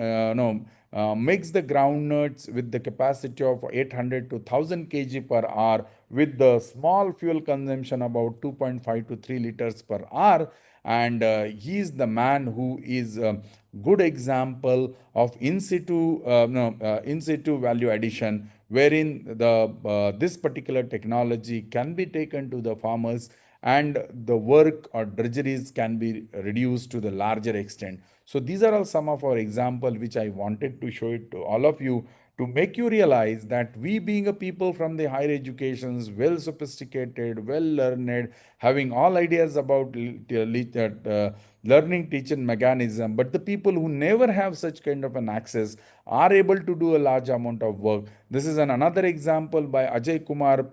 makes the groundnuts with the capacity of 800 to 1000 kg per hour, with the small fuel consumption about 2.5 to 3 liters per hour. And he is the man who is a good example of in situ value addition, wherein the this particular technology can be taken to the farmers and the work or drudgeries can be reduced to the larger extent. So these are all some of our example which I wanted to show it to all of you to make you realize that we being a people from the higher educations, well sophisticated, well learned, having all ideas about learning teaching mechanism, but the people who never have such kind of an access are able to do a large amount of work. This is another example by Ajay Kumar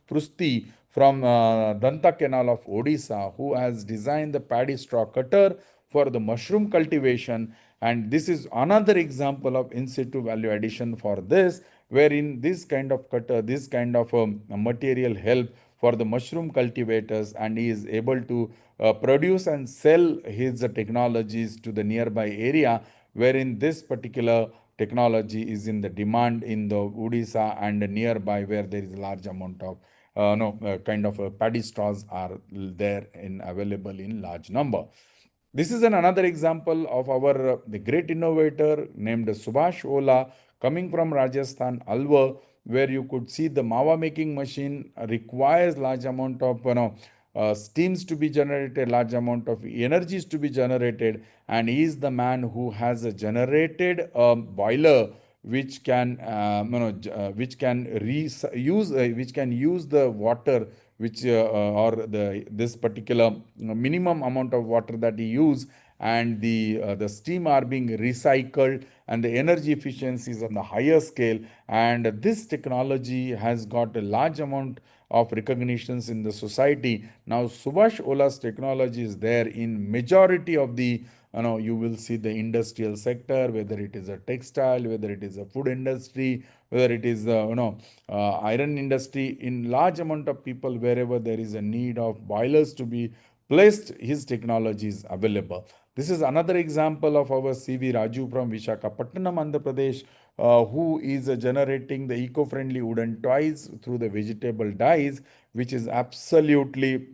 Prusti from Danta Canal of Odisha, who has designed the paddy straw cutter for the mushroom cultivation. And this is another example of in situ value addition for this, wherein this kind of cutter, this kind of material help for the mushroom cultivators, and he is able to produce and sell his technologies to the nearby area, wherein this particular technology is in the demand in the Odisha and nearby, where there is a large amount of no kind of paddy straws are there in available in large number. This is another example of our the great innovator named Subhash Ola, coming from Rajasthan, Alwar, where you could see the mawa making machine requires large amount of steams to be generated, large amount of energies to be generated, and he is the man who has generated a boiler which can which can use which can use the water which or the this particular minimum amount of water that he use, and the steam are being recycled, and the energy efficiency is on the higher scale. And this technology has got a large amount of recognitions in the society. Now Subhash Ola's technology is there in majority of the you will see the industrial sector, whether it is a textile, whether it is a food industry, whether it is the iron industry. In large amount of people, wherever there is a need of boilers to be placed, his technology is available. This is another example of our CV Raju from Vishakhapatnam, Andhra Pradesh, who is generating the eco-friendly wooden toys through the vegetable dyes, which is absolutely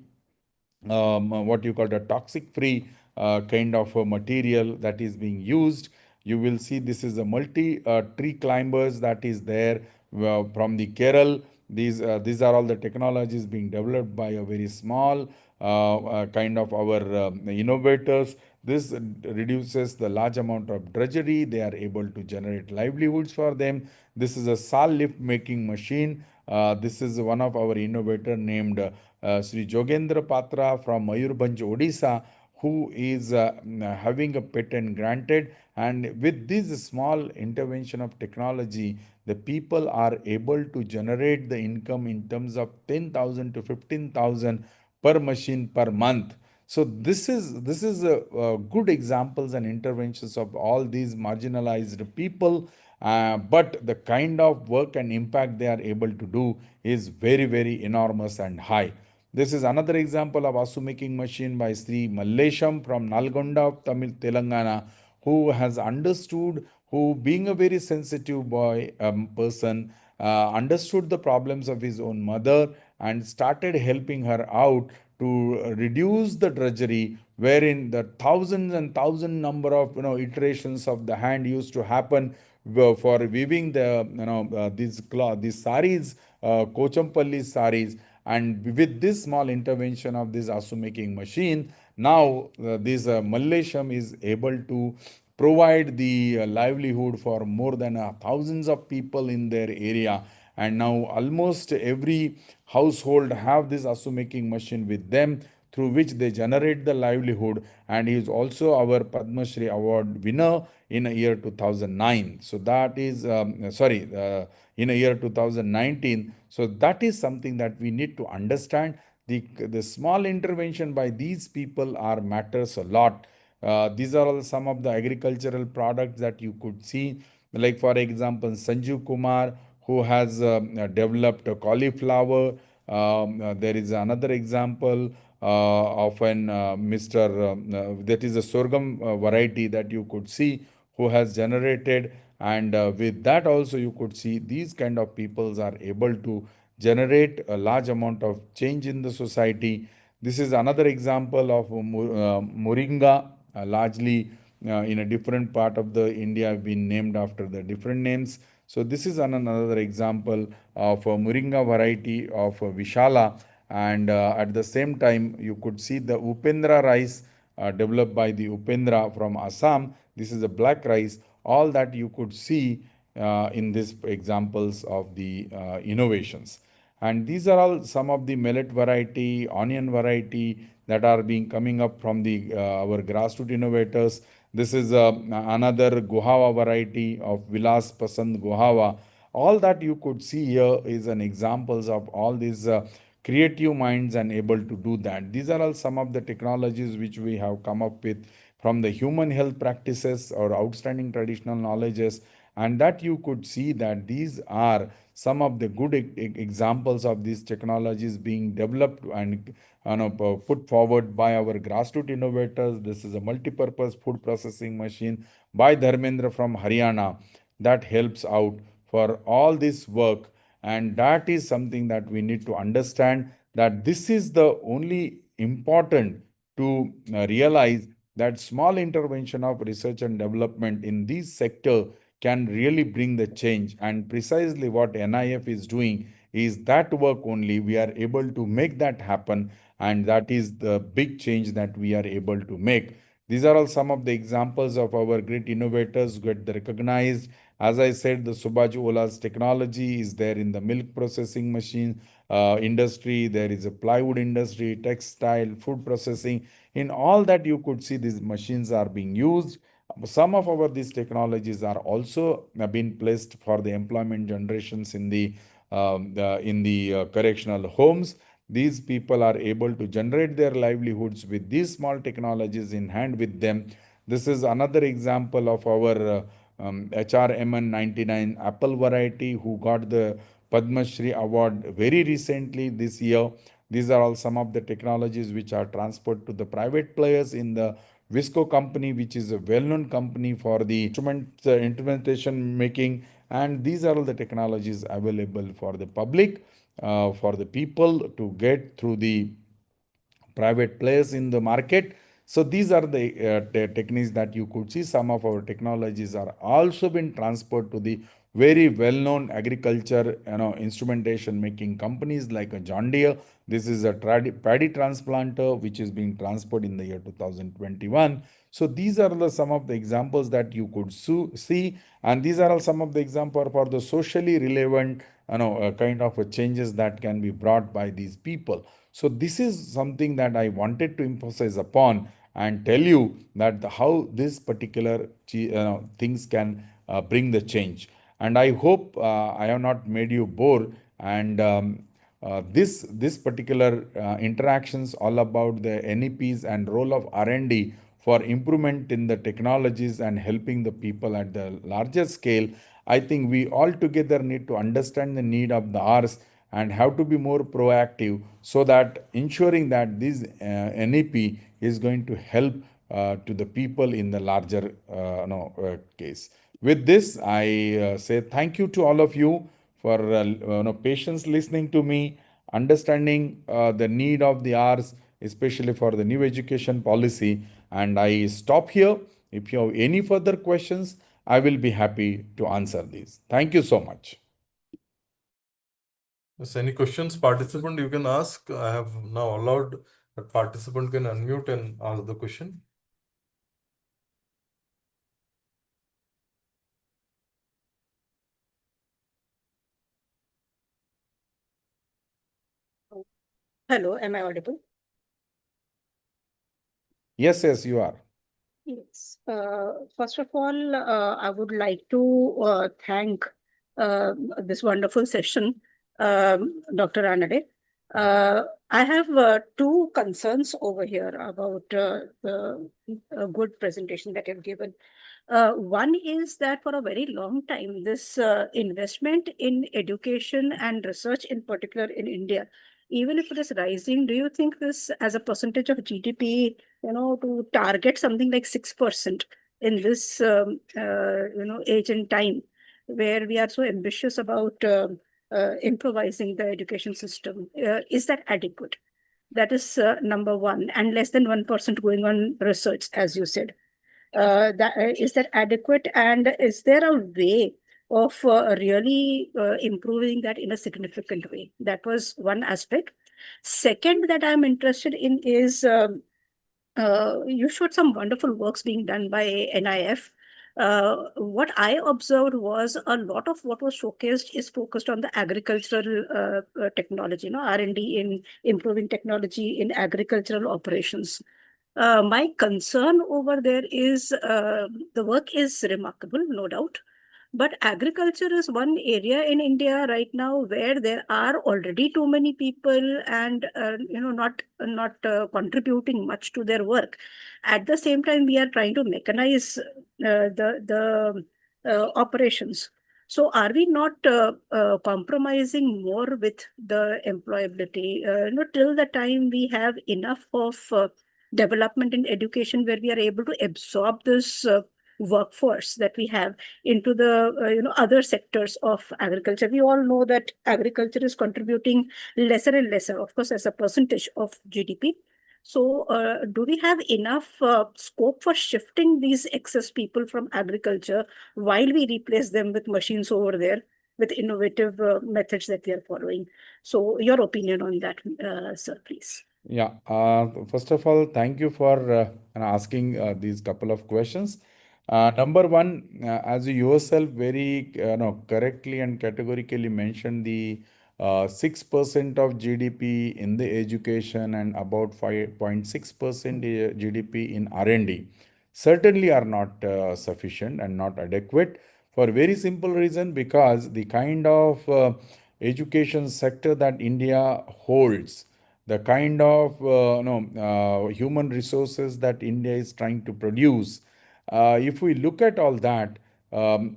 what you call the toxic free kind of material that is being used. You will see this is a multi tree climbers that is there from the Kerala. These are all the technologies being developed by a very small kind of our innovators. This reduces the large amount of drudgery. They are able to generate livelihoods for them. This is a sal lift making machine. This is one of our innovator named Sri Jogendra Patra from Mayurbhanj, Odisha, who is having a patent granted. And with this small intervention of technology, the people are able to generate the income in terms of 10,000 to 15,000 per machine per month. So this is a good examples and interventions of all these marginalized people. But the kind of work and impact they are able to do is very, very enormous and high. This is another example of Asu making machine by Sri Mallesham from Nalgonda, Tamil, Telangana, who has understood, who being a very sensitive boy person, understood the problems of his own mother and started helping her out to reduce the drudgery, wherein the thousands and thousand number of iterations of the hand used to happen for weaving the these cloth, these saris, Kochampalli saris. And with this small intervention of this asu making machine, now this Mallesham is able to provide the livelihood for more than thousands of people in their area. And now almost every household have this asu making machine with them, through which they generate the livelihood. And he is also our Padma Shri award winner in a year 2009. So that is in a year 2019. So that is something that we need to understand. The small intervention by these people are matters a lot. These are all some of the agricultural products that you could see. Like for example, Sanju Kumar, who has developed a cauliflower. There is another example of an Mr. That is a sorghum variety that you could see, who has generated. And with that also you could see these kind of peoples are able to generate a large amount of change in the society. This is another example of moringa, largely in a different part of the India have been named after the different names. So this is another example of a moringa variety of Vishala. And at the same time, you could see the Upendra rice developed by the Upendra from Assam. This is a black rice. All that you could see in these examples of the innovations. And these are all some of the millet variety, onion variety that are being coming up from the our grassroots innovators. This is another guava variety of Vilas Pasand guava. All that you could see here is an examples of all these creative minds and able to do that. These are all some of the technologies which we have come up with from the human health practices or outstanding traditional knowledges, and that you could see that these are some of the good examples of these technologies being developed and put forward by our grassroots innovators. This is a multi-purpose food processing machine by Dharmendra from Haryana that helps out for all this work. And that is something that we need to understand, that this is the only important to realize that small intervention of research and development in this sector can really bring the change. And precisely what NIF is doing is that work only. We are able to make that happen, and that is the big change that we are able to make. These are all some of the examples of our great innovators get recognized. As I said, the Subhaj Ola's technology is there in the milk processing machine industry. There is a plywood industry, textile, food processing. In all that you could see these machines are being used. Some of our these technologies are also been placed for the employment generations in the correctional homes. These people are able to generate their livelihoods with these small technologies in hand with them. This is another example of our HRMN99 apple variety who got the Padma Shri award very recently this year. These are all some of the technologies which are transferred to the private players in the Visco company, which is a well-known company for the instrumentation making. And these are all the technologies available for the public, for the people to get through the private players in the market. So these are the techniques that you could see. Some of our technologies are also been transferred to the very well-known agriculture, instrumentation making companies like a John Deere. This is a paddy transplanter which is being transferred in the year 2021. So these are some of the examples that you could see, and these are all some of the examples for the socially relevant, kind of changes that can be brought by these people. So this is something that I wanted to emphasize upon and tell you that how this particular things can bring the change. And I hope I have not made you bore. And this particular interactions all about the NEPs and role of R&D for improvement in the technologies and helping the people at the larger scale. I think we all together need to understand the need of the Rs and have to be more proactive, so that ensuring that this NEP is going to help to the people in the larger case. With this, I say thank you to all of you for patience listening to me, understanding the need of the Rs, especially for the new education policy. And I stop here. If you have any further questions, I will be happy to answer these. Thank you so much. Yes, any questions, participant, you can ask. I have now allowed that participant can unmute and ask the question. Hello, am I audible? Yes, you are. Yes. First of all, I would like to thank this wonderful session, Dr. Ranade. I have two concerns over here about the good presentation that you've given. One is that for a very long time, this investment in education and research, in particular in India, even if it is rising, do you think this as a percentage of GDP, to target something like 6% in this, age and time, where we are so ambitious about improvising the education system, is that adequate? That is number one, and less than 1% going on research, as you said. Is that adequate? And is there a way of really improving that in a significant way? That was one aspect. Second that I'm interested in is you showed some wonderful works being done by NIF. What I observed was a lot of what was showcased is focused on the agricultural technology, R&D in improving technology in agricultural operations. My concern over there is the work is remarkable, no doubt. But agriculture is one area in India right now where there are already too many people and not contributing much to their work. At the same time, we are trying to mechanize the operations. So, are we not compromising more with the employability? Till the time we have enough of development in education where we are able to absorb this workforce that we have into the other sectors of agriculture. We all know that agriculture is contributing lesser and lesser, of course, as a percentage of GDP. So, do we have enough scope for shifting these excess people from agriculture while we replace them with machines over there with innovative methods that we are following? So, your opinion on that, sir, please. Yeah, first of all, thank you for asking these couple of questions. Number one, as you yourself very correctly and categorically mentioned, the 6% of GDP in the education and about 5.6% GDP in R&D certainly are not sufficient and not adequate for a very simple reason, because the kind of education sector that India holds, the kind of human resources that India is trying to produce, if we look at all that,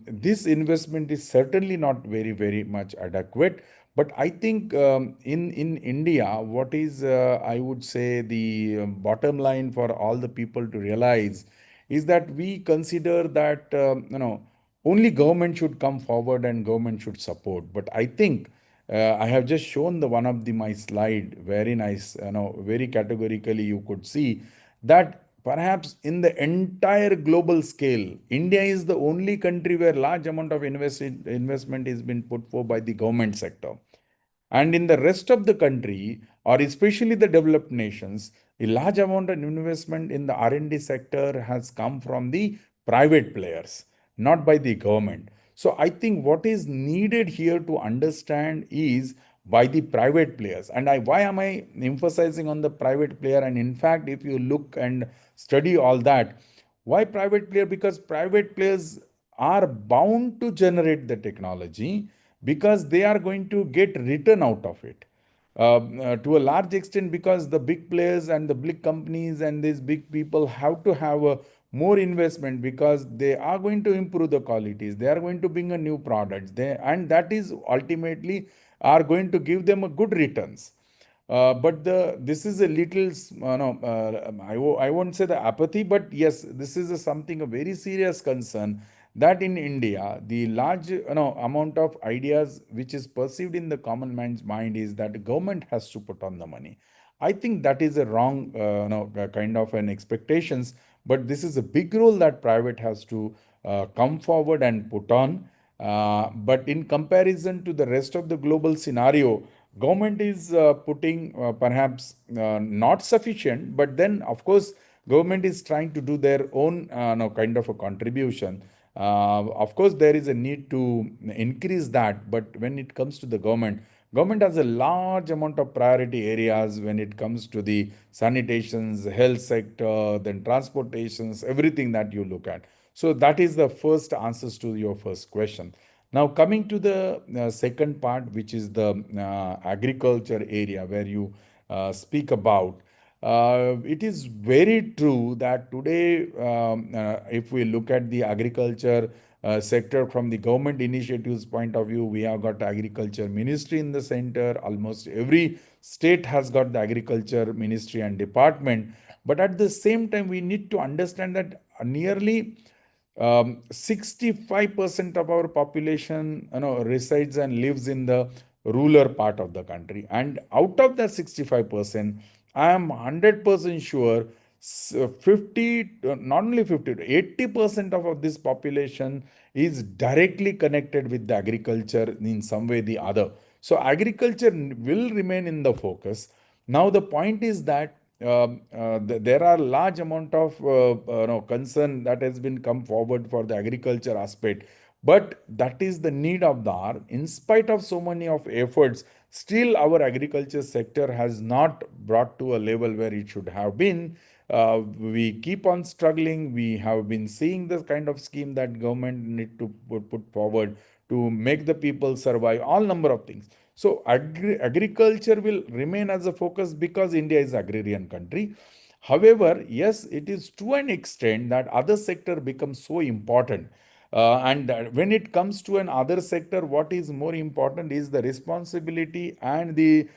this investment is certainly not very, very much adequate. But I think in India, what is I would say the bottom line for all the people to realize is that we consider that only government should come forward and government should support. But I think I have just shown the one of the my slide very nice, very categorically you could see that perhaps in the entire global scale, India is the only country where large amount of investment is been put for by the government sector. And in the rest of the country, or especially the developed nations, a large amount of investment in the R&D sector has come from the private players, not by the government. So I think what is needed here to understand is by the private players. And why am I emphasizing on the private player? And in fact, if you look and study all that, why private player? Because private players are bound to generate the technology because they are going to get return out of it. To a large extent, because the big players and the big companies and these big people have to have a more investment, because they are going to improve the qualities, they are going to bring a new products, and that is ultimately are going to give them a good returns. But this is a little no, I won't say the apathy, but yes, this is something a very serious concern, that in India the large amount of ideas which is perceived in the common man's mind is that the government has to put on the money. I think that is a wrong kind of an expectations, but this is a big role that private has to come forward and put on. But in comparison to the rest of the global scenario, government is putting perhaps not sufficient, but then of course government is trying to do their own kind of a contribution. Of course there is a need to increase that, but when it comes to the government has a large amount of priority areas when it comes to the sanitations, health sector, then transportations, everything that you look at. So that is the first answers to your first question. Now, coming to the second part, which is the agriculture area where you speak about, it is very true that today, if we look at the agriculture sector from the government initiatives point of view, we have got agriculture ministry in the center. Almost every state has got the agriculture ministry and department. But at the same time, we need to understand that nearly 65% of our population resides and lives in the rural part of the country, and out of that 65%, I am 100% sure 50 not only 50 80% of this population is directly connected with the agriculture in some way or the other. So agriculture will remain in the focus. Now the point is that there are large amount of concern that has been come forward for the agriculture aspect, but that is the need of the hour. In spite of so many of efforts, still our agriculture sector has not brought to a level where it should have been. We keep on struggling. We have been seeing the kind of scheme that government need to put forward to make the people survive, all number of things. So agriculture will remain as a focus because India is agrarian country. However, yes, it is to an extent that other sector becomes so important. And when it comes to an other sector, what is more important is the responsibility and the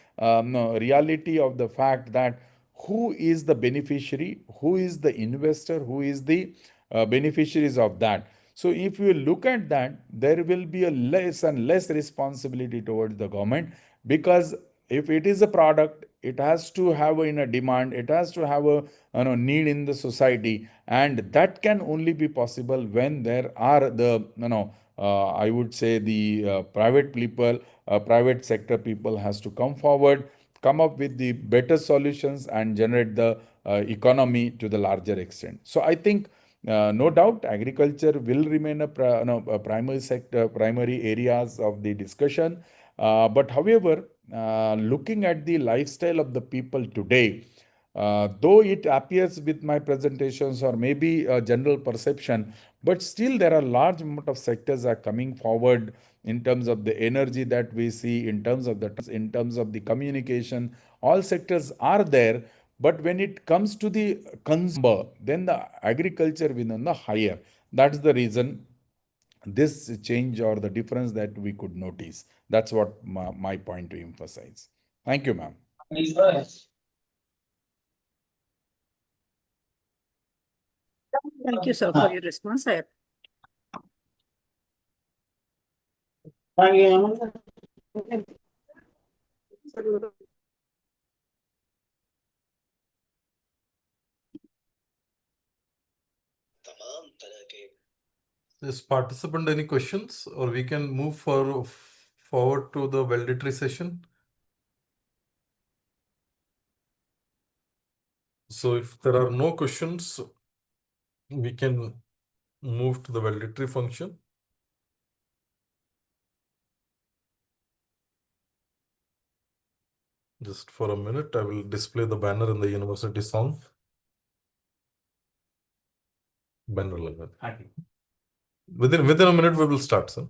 reality of the fact that who is the beneficiary, who is the investor, who is the beneficiaries of that. So if you look at that, there will be a less and less responsibility towards the government, because if it is a product, it has to have a demand, it has to have a need in the society, and that can only be possible when there are the I would say the private people, private sector people has to come forward, come up with the better solutions and generate the economy to the larger extent. So I think no doubt agriculture will remain a primary sector, primary areas of the discussion. But however, looking at the lifestyle of the people today, though it appears with my presentations or maybe a general perception, but still there are large amount of sectors are coming forward in terms of the energy that we see, in terms of the communication, all sectors are there. But when it comes to the consumer, then the agriculture will on the higher. That's the reason this change or the difference that we could notice. That's what my point to emphasize. Thank you, ma'am. Thank you, sir, for your response. Is participant any questions, or we can move forward to the valedictory session? So if there are no questions, we can move to the valedictory function. Just for a minute, I will display the banner in the university song. Banner like that. Within a minute, we will start, sir.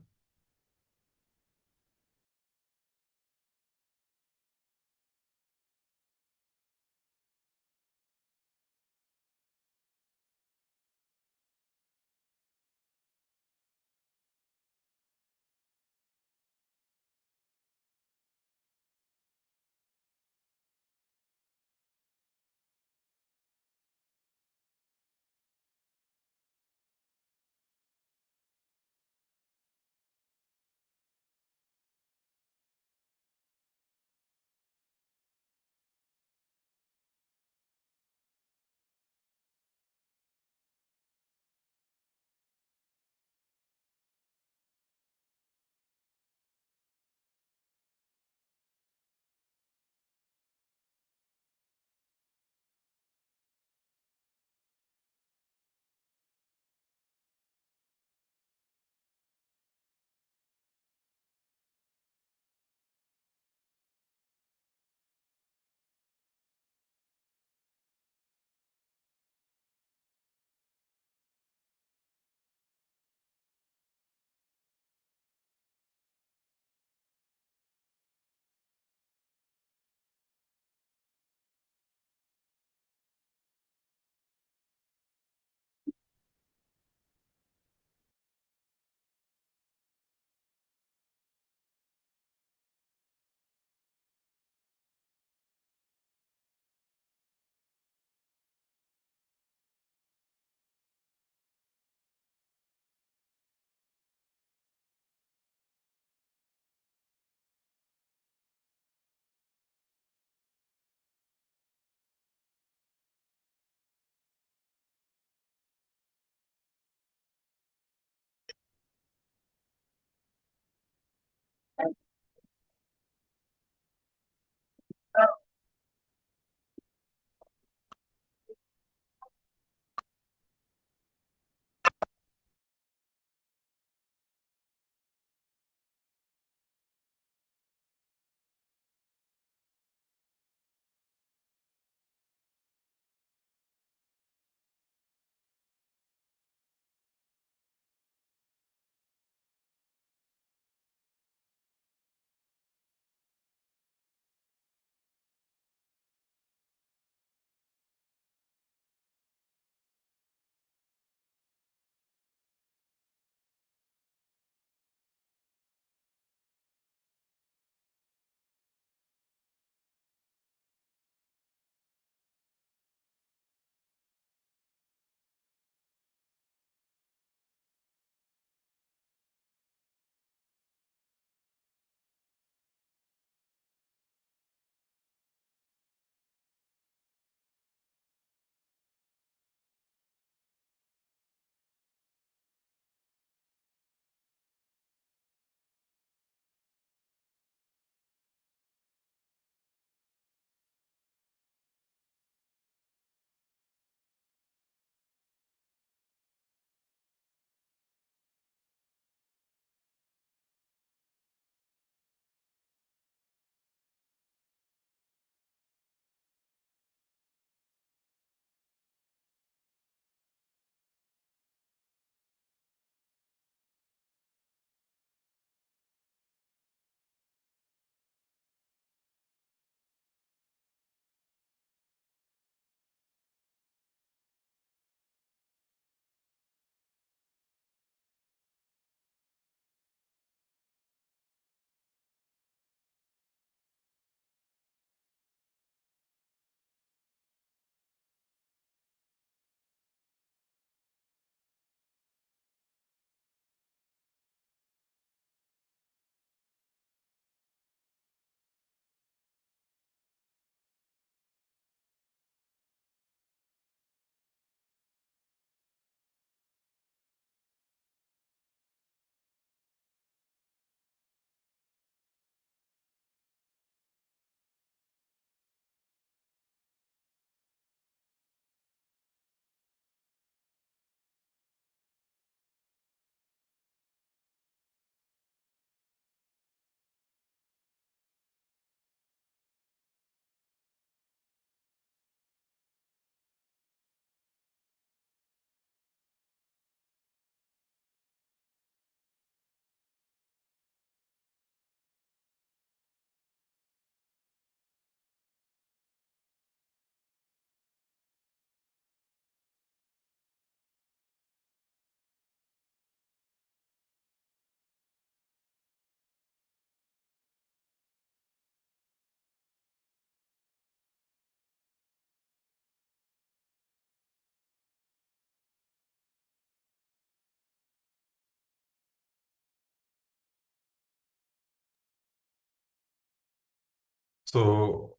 So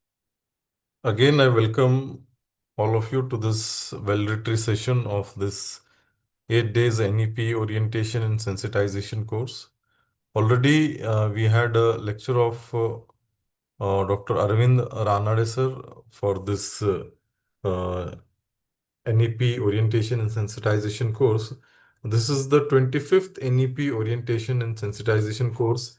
again, I welcome all of you to this valedictory session of this 8 days NEP orientation and sensitization course. Already we had a lecture of Dr. Arvind Ranade sir for this uh, NEP orientation and sensitization course. This is the 25th NEP orientation and sensitization course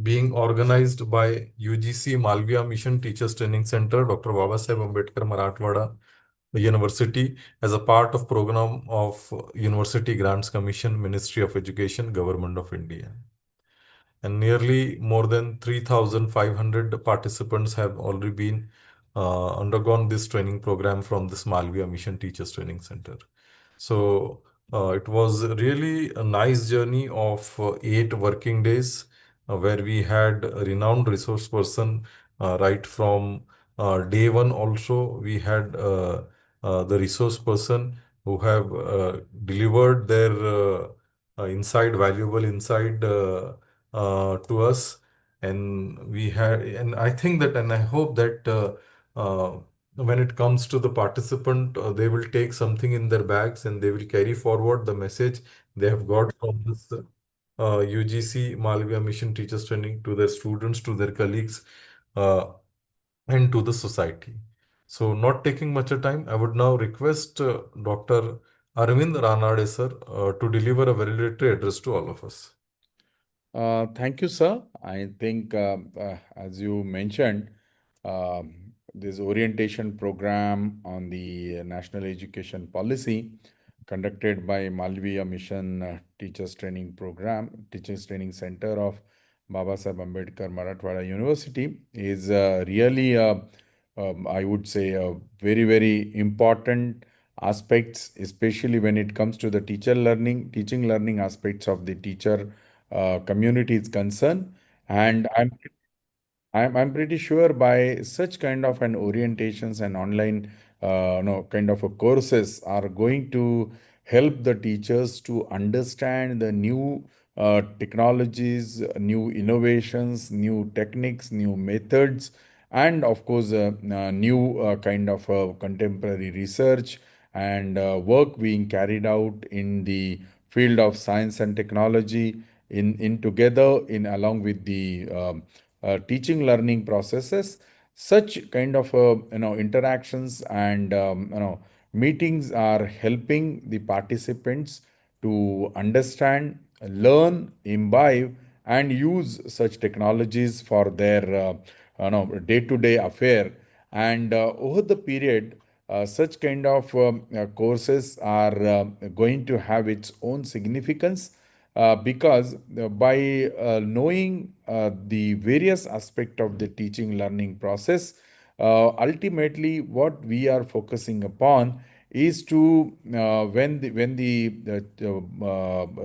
being organized by UGC Malviya Mission Teachers Training Center, Dr. Babasaheb Ambedkar Marathwada University, as a part of program of University Grants Commission, Ministry of Education, Government of India. And nearly more than 3,500 participants have already been undergone this training program from this Malviya Mission Teachers Training Center. So it was really a nice journey of 8 working days where we had a renowned resource person right from day one. Also, we had the resource person who have delivered their valuable insight to us, and we had, and I think that, and I hope that when it comes to the participant, they will take something in their bags and they will carry forward the message they have got from this UGC Malviya Mission Teachers Training to their students, to their colleagues, uh, and to the society. So, not taking much of time, I would now request Dr. Arvind Ranade sir to deliver a valedictory address to all of us. Thank you, sir. I think, as you mentioned, this orientation program on the National Education Policy conducted by Malviya Mission Teachers Training Program, Teachers Training Center of Babasaheb Ambedkar Marathwada University is really, I would say, a very, very important aspects, especially when it comes to the teaching learning aspects of the teacher community is concerned. And I'm pretty sure by such kind of an orientations and online no kind of a courses are going to help the teachers to understand the new technologies, new innovations, new techniques, new methods, and of course new kind of contemporary research and work being carried out in the field of science and technology in together in along with the teaching learning processes. Such kind of interactions and meetings are helping the participants to understand, learn, imbibe, and use such technologies for their day-to-day affair. And over the period, such kind of courses are going to have its own significance because by knowing the various aspect of the teaching learning process, ultimately what we are focusing upon is to when the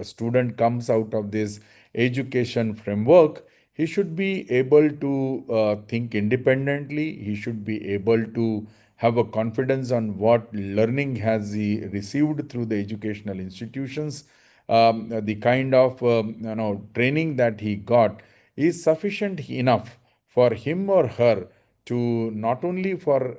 student comes out of this education framework, he should be able to think independently. He should be able to have a confidence on what learning has he received through the educational institutions. The kind of training that he got is sufficient enough for him or her to not only for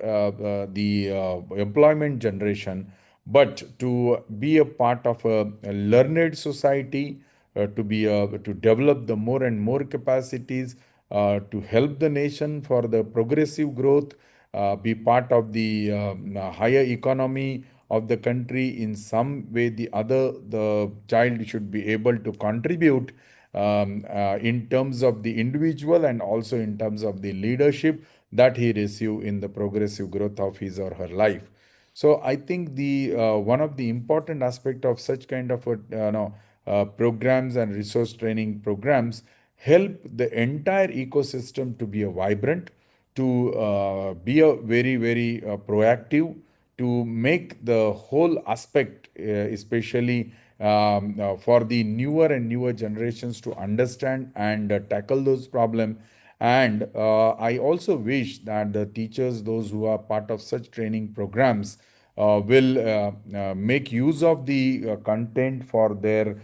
the employment generation, but to be a part of a learned society, to develop the more and more capacities, to help the nation for the progressive growth, be part of the higher economy of the country in some way the other. The child should be able to contribute in terms of the individual and also in terms of the leadership that he receive in the progressive growth of his or her life. So I think the one of the important aspect of such kind of programs and resource training programs help the entire ecosystem to be a vibrant, to be a very, very proactive, to make the whole aspect, especially for the newer and newer generations to understand and tackle those problems. And I also wish that the teachers, those who are part of such training programs, will make use of the content for their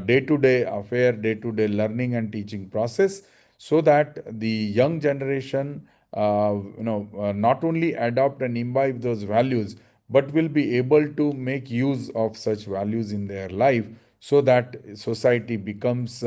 day-to-day affair, day-to-day learning and teaching process, so that the young generation not only adopt and imbibe those values, but will be able to make use of such values in their life, so that society becomes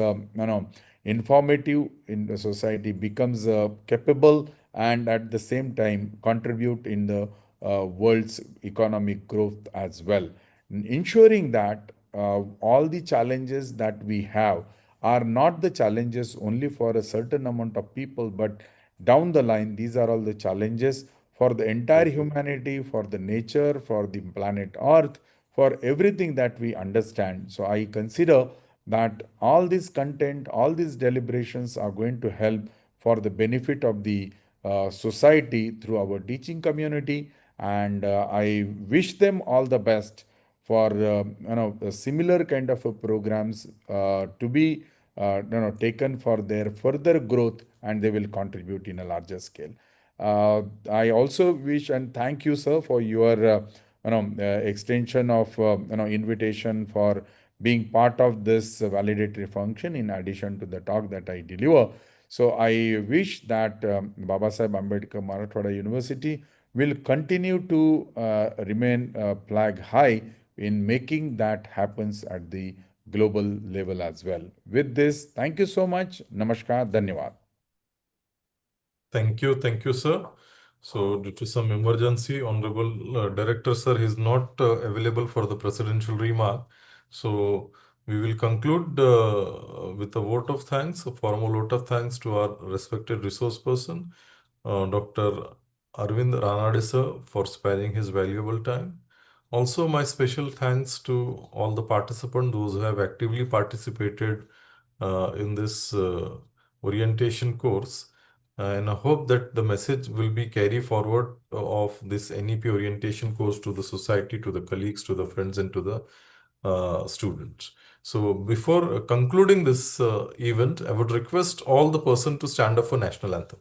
informative, in the society becomes capable, and at the same time contribute in the world's economic growth as well, ensuring that all the challenges that we have are not the challenges only for a certain amount of people, but down the line, these are all the challenges for the entire humanity, for the nature, for the planet Earth, for everything that we understand. So I consider that all this content, all these deliberations are going to help for the benefit of the society through our teaching community. And I wish them all the best for similar kind of programs to be taken for their further growth, and they will contribute in a larger scale. I also wish and thank you, sir, for your extension of invitation for being part of this validatory function in addition to the talk that I deliver. So I wish that Baba Saheb Ambedkar Marathwada University will continue to remain flag high in making that happens at the global level as well. With this, thank you so much. Namaskar, Dhanyawad. Thank you, sir. So, due to some emergency, Honorable Director, sir, is not available for the presidential remark. So, we will conclude with a vote of thanks, a formal vote of thanks to our respected resource person, Dr. Arvind Ranade, sir, for sparing his valuable time. Also, my special thanks to all the participants, those who have actively participated in this orientation course. And I hope that the message will be carry forward of this NEP orientation course to the society, to the colleagues, to the friends, and to the students. So before concluding this event, I would request all the person to stand up for national anthem.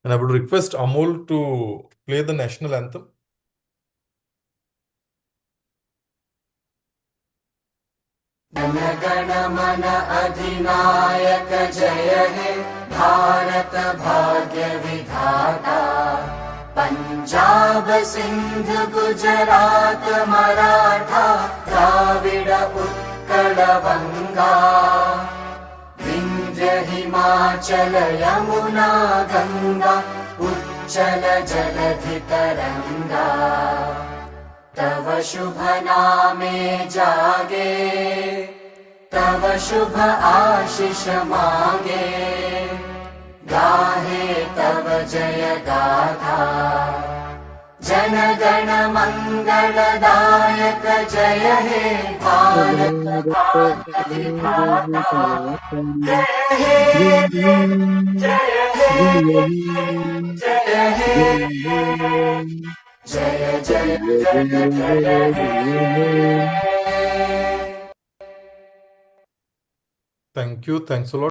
And I would request Amol to play the national anthem. Jana Gana मन अधिनायक जय हे भारत भाग्य विधाता पंजाब सिंध गुजरात मराठा द्राविड उत्कल बंगा विंध्य हिमाचल यमुना गंगा उच्चल जलधि तरंगा तव शुभ नामे जागे तव शुभ आशीष मांगे गाहे तव जय गाथा जन गण मंगलदायक जय हे भारत भाग्य विधाता जय हे जय हे जय हे जय जय जय जय हे Thank you. Thanks a lot.